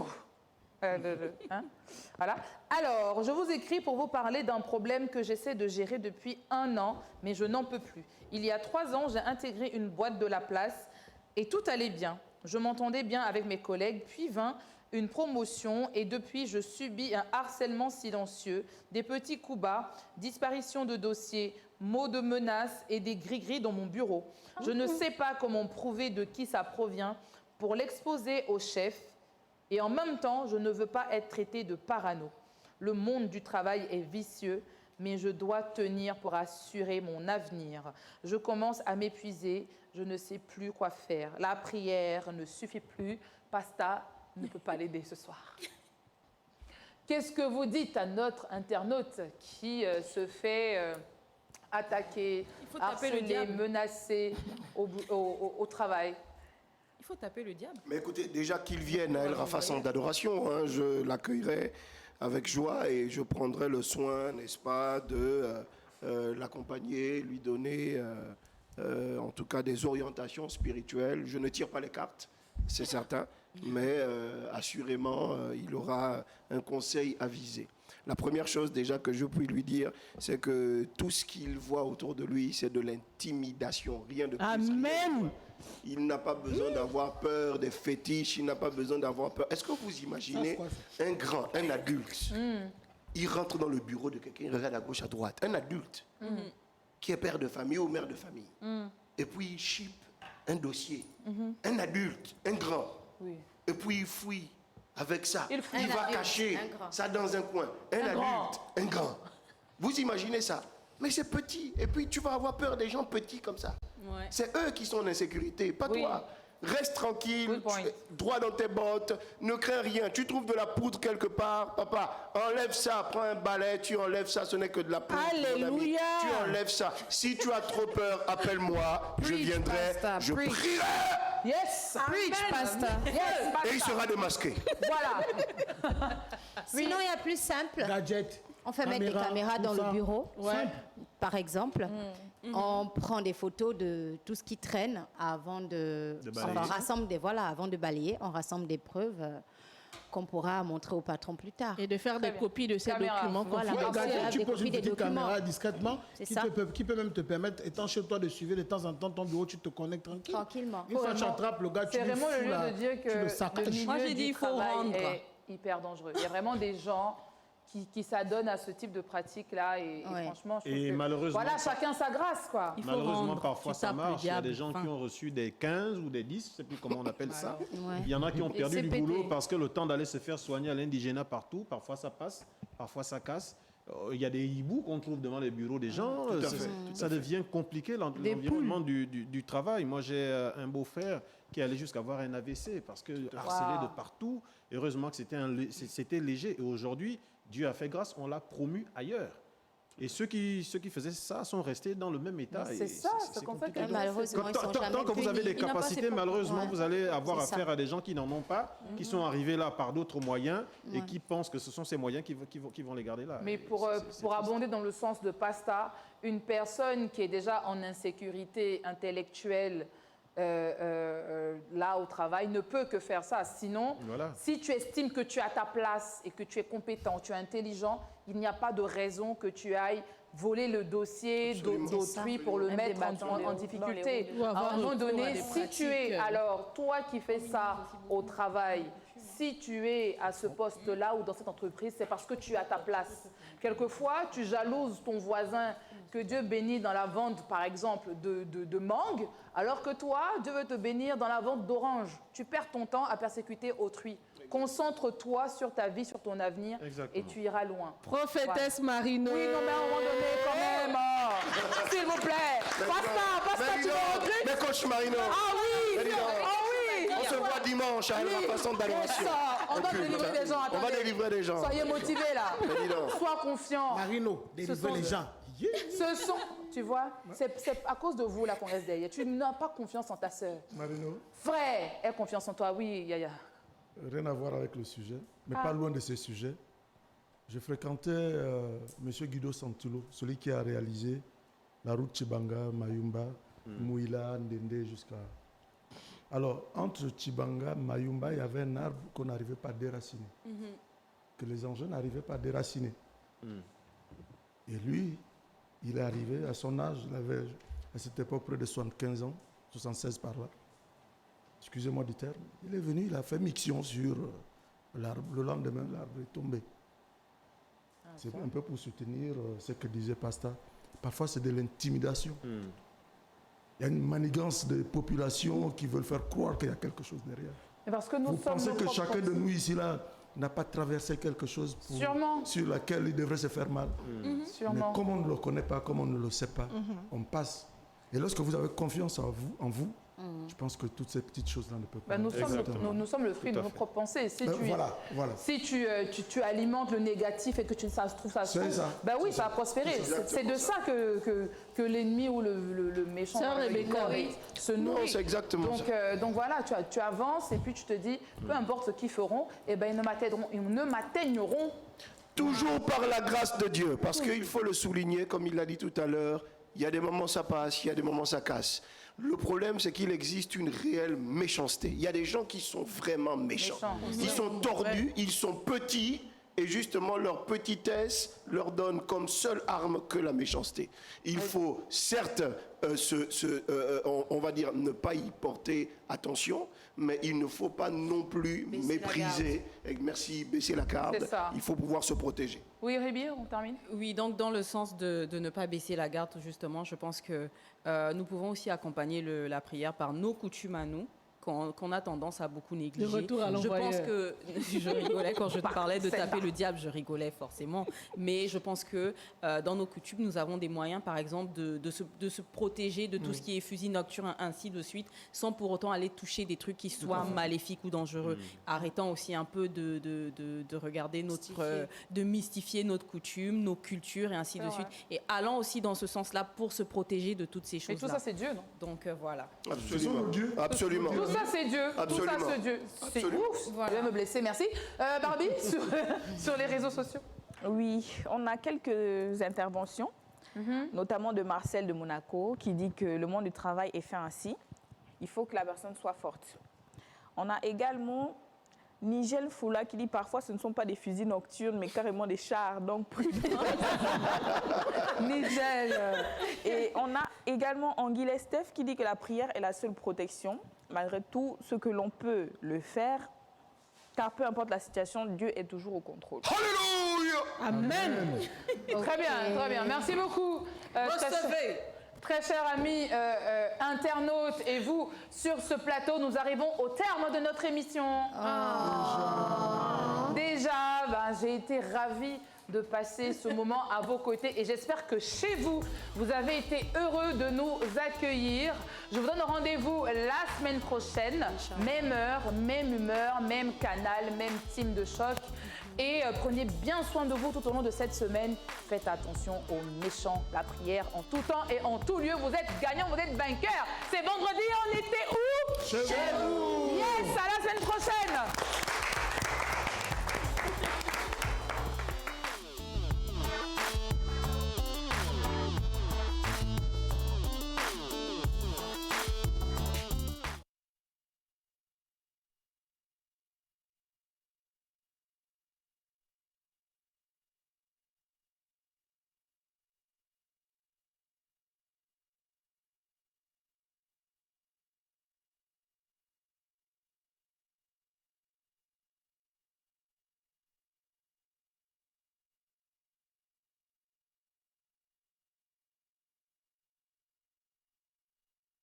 Speaker 3: Voilà. Alors, je vous écris pour vous parler d'un problème que j'essaie de gérer depuis 1 an, mais je n'en peux plus. Il y a 3 ans, j'ai intégré une boîte de la place et tout allait bien. Je m'entendais bien avec mes collègues, puis vint une promotion et depuis, je subis un harcèlement silencieux, des petits coups bas, disparition de dossiers, mots de menaces et des gris-gris dans mon bureau. Je ne sais pas comment prouver de qui ça provient pour l'exposer au chef. Et en même temps, je ne veux pas être traitée de parano. Le monde du travail est vicieux, mais je dois tenir pour assurer mon avenir. Je commence à m'épuiser, je ne sais plus quoi faire. La prière ne suffit plus, Pasta ne peut pas l'aider ce soir. Qu'est-ce que vous dites à notre internaute qui se fait attaquer, harceler, menacer au travail?
Speaker 10: Il faut taper le diable.
Speaker 11: Mais écoutez, déjà qu'il vienne à Elle façon d'adoration, hein, je l'accueillerai avec joie et je prendrai le soin, n'est-ce pas, de l'accompagner, lui donner en tout cas des orientations spirituelles. Je ne tire pas les cartes, c'est certain, mais assurément, il aura un conseil avisé. La première chose déjà que je puis lui dire, c'est que tout ce qu'il voit autour de lui, c'est de l'intimidation, rien de plus.
Speaker 6: Amen.
Speaker 11: Il n'a pas besoin d'avoir peur des fétiches, il n'a pas besoin d'avoir peur. Est-ce que vous imaginez un adulte, il rentre dans le bureau de quelqu'un, il regarde à gauche, à droite, un adulte qui est père de famille ou mère de famille, et puis il chipe un dossier, un adulte, un grand, et puis il fouille avec ça, il va cacher ça dans un coin, un adulte, un grand. Vous imaginez ça? Mais c'est petit, et puis tu vas avoir peur des gens petits comme ça. Ouais. C'est eux qui sont en insécurité, pas toi. Reste tranquille, droit dans tes bottes, ne crains rien. Tu trouves de la poudre quelque part, papa, enlève ça, prends un balai, tu enlèves ça, ce n'est que de la poudre.
Speaker 6: Alléluia.
Speaker 11: Tu enlèves ça. Si tu as trop peur, appelle-moi, je viendrai, je prierai.
Speaker 3: Yes,
Speaker 5: preach, pastor.
Speaker 3: Yes, pastor.
Speaker 11: Et il sera démasqué.
Speaker 3: Voilà.
Speaker 9: Sinon, il y a plus simple.
Speaker 6: Gadget.
Speaker 9: On fait mettre des caméras dans le bureau, par exemple. On prend des photos de tout ce qui traîne avant de balayer. On rassemble avant de balayer, on rassemble des preuves qu'on pourra montrer au patron plus tard.
Speaker 7: Et de faire des copies de ces documents.
Speaker 6: Voilà, tu poses une petite caméra discrètement qui peut même te permettre, étant chez toi, de suivre de temps en temps ton bureau, tu te connectes
Speaker 9: tranquillement.
Speaker 6: Une fois que tu attrapes le gars, tu lui fous là, tu le saccages.
Speaker 3: Moi, j'ai dit il faut rendre. Est hyper dangereux. Il y a vraiment des gens qui s'adonnent à ce type de pratique-là. Et franchement, je trouve que
Speaker 8: malheureusement,
Speaker 3: voilà, chacun sa grâce, quoi.
Speaker 8: Malheureusement, parfois, ça marche. Il y a des gens qui ont reçu des 15 ou des 10, je ne sais plus comment on appelle ça. Il y en a qui ont perdu du boulot parce que le temps d'aller se faire soigner à l'indigénat partout, parfois ça passe, parfois ça casse. Il y a des hiboux qu'on trouve devant les bureaux des gens. Ça devient compliqué, l'environnement du travail. Moi, j'ai un beau-frère qui allait jusqu'à avoir un AVC parce que harcelé de partout. Heureusement que c'était léger. Et aujourd'hui, Dieu a fait grâce, on l'a promu ailleurs. Et ceux qui faisaient ça sont restés dans le même état.
Speaker 3: C'est ça, c'est comme ça que
Speaker 9: malheureusement,
Speaker 8: tant que vous avez des capacités, malheureusement, vous allez avoir affaire à des gens qui n'en ont pas, qui sont arrivés là par d'autres moyens et qui pensent que ce sont ces moyens qui vont les garder là.
Speaker 3: Mais pour abonder dans le sens de Pasta, une personne qui est déjà en insécurité intellectuelle là au travail ne peut que faire ça. Sinon, si tu estimes que tu as ta place et que tu es compétent, tu es intelligent, il n'y a pas de raison que tu ailles voler le dossier d'autrui pour le mettre en difficulté. À un moment donné, si tu es, alors toi qui fais ça au travail, si tu es à ce poste-là ou dans cette entreprise, c'est parce que tu as ta place. Quelquefois, tu jalouses ton voisin que Dieu bénit dans la vente, par exemple, de mangue, alors que toi, Dieu veut te bénir dans la vente d'orange. Tu perds ton temps à persécuter autrui. Concentre-toi sur ta vie, sur ton avenir, et tu iras loin.
Speaker 7: Prophétesse Marino.
Speaker 3: Oui, non, mais à un moment donné, quand même. Oh. S'il vous plaît. Pasta, tu me recrutes.
Speaker 11: Mais coach Marino.
Speaker 3: Ah oui.
Speaker 11: On se voit dimanche à la façon d'adoration.
Speaker 3: On va délivrer des gens.
Speaker 11: On va délivrer des gens.
Speaker 3: Soyez motivés là. Sois confiant.
Speaker 6: Marino, délivrer les gens.
Speaker 3: Ce sont, tu vois, c'est à cause de vous là qu'on reste derrière. Tu n'as pas confiance en ta sœur.
Speaker 4: Marino.
Speaker 3: Frère, aie confiance en toi. Oui, Yaya.
Speaker 4: Rien à voir avec le sujet, mais pas loin de ce sujet. Je fréquentais M. Guido Santulo, celui qui a réalisé la route Chibanga, Mayumba, Mouila, Ndende jusqu'à... Alors, entre Chibanga et Mayumba, il y avait un arbre qu'on n'arrivait pas à déraciner, que les engins n'arrivaient pas à déraciner. Et lui, il est arrivé à son âge, il avait à cette époque près de 75 ans, 76 par là. Excusez-moi du terme. Il est venu, il a fait miction sur l'arbre. Le lendemain, l'arbre est tombé. C'est un peu pour soutenir ce que disait Pasta. Parfois, c'est de l'intimidation. Il y a une manigance de populations qui veulent faire croire qu'il y a quelque chose derrière.
Speaker 3: Parce que
Speaker 4: vous pensez que chacun de nous ici là n'a pas traversé quelque chose sur laquelle il devrait se faire mal. Mais comme on ne le connaît pas, comme on ne le sait pas, on passe. Et lorsque vous avez confiance en vous, je pense que toutes ces petites choses-là ne peuvent pas...
Speaker 3: Nous sommes le fruit de nos propres pensées. Si tu alimentes le négatif et que tu trouves ça ça va prospérer. C'est de ça que l'ennemi ou le méchant se nourrit.
Speaker 11: C'est exactement ça.
Speaker 3: Donc voilà, tu avances et puis tu te dis, peu importe ce qu'ils feront, ils ne m'atteigneront
Speaker 11: toujours par la grâce de Dieu. Parce qu'il faut le souligner, comme il l'a dit tout à l'heure, il y a des moments ça passe, il y a des moments ça casse. Le problème, c'est qu'il existe une réelle méchanceté. Il y a des gens qui sont vraiment méchants. Ils sont tordus, ils sont petits, et justement, leur petitesse leur donne comme seule arme que la méchanceté. Il faut, certes, on va dire, ne pas y porter attention, mais il ne faut pas non plus mépriser. Baisser la garde. Il faut pouvoir se protéger.
Speaker 3: Oui, Rébi, on termine.
Speaker 10: Oui, donc dans le sens de ne pas baisser la garde, justement, je pense que nous pouvons aussi accompagner la prière par nos coutumes à nous, qu'on a tendance à beaucoup négliger.
Speaker 7: Le retour à l'envoyeur.
Speaker 10: Je pense que, je rigolais quand je te parlais de taper le diable, je rigolais forcément, mais je pense que dans nos coutumes, nous avons des moyens, par exemple, de se protéger de tout ce qui est fusil nocturne, ainsi de suite, sans pour autant aller toucher des trucs qui soient maléfiques ou dangereux. Arrêtant aussi un peu de regarder de mystifier notre coutume, nos cultures et ainsi de suite, et allant aussi dans ce sens-là pour se protéger de toutes ces choses-là.
Speaker 3: Mais tout ça, c'est Dieu, non?
Speaker 10: Donc voilà.
Speaker 11: Absolument. Absolument.
Speaker 3: Tout ça, c'est Dieu.
Speaker 11: Absolument.
Speaker 3: Tout ça, c'est Dieu. C'est ouf. Je vais me blesser, merci. Barbie, sur les réseaux sociaux.
Speaker 12: Oui, on a quelques interventions, notamment de Marcel de Monaco, qui dit que le monde du travail est fait ainsi. Il faut que la personne soit forte. On a également Nigel Foula qui dit parfois ce ne sont pas des fusils nocturnes, mais carrément des chars. Donc, Nigel. Et on a également Anguille Estef qui dit que la prière est la seule protection. Malgré tout ce que l'on peut le faire, car peu importe la situation, Dieu est toujours au contrôle.
Speaker 11: Alléluia.
Speaker 7: Amen.
Speaker 3: Très bien, très bien. Merci beaucoup. Très chers amis internautes et vous, sur ce plateau, nous arrivons au terme de notre émission. Déjà, j'ai été ravie de passer ce moment à vos côtés et j'espère que chez vous, vous avez été heureux de nous accueillir. Je vous donne rendez-vous la semaine prochaine, même heure, même humeur, même canal, même team de choc. Et prenez bien soin de vous tout au long de cette semaine. Faites attention aux méchants. La prière en tout temps et en tout lieu. Vous êtes gagnants, vous êtes vainqueurs. C'est vendredi, on était où?
Speaker 4: Chez vous.
Speaker 3: Yes, à la semaine prochaine.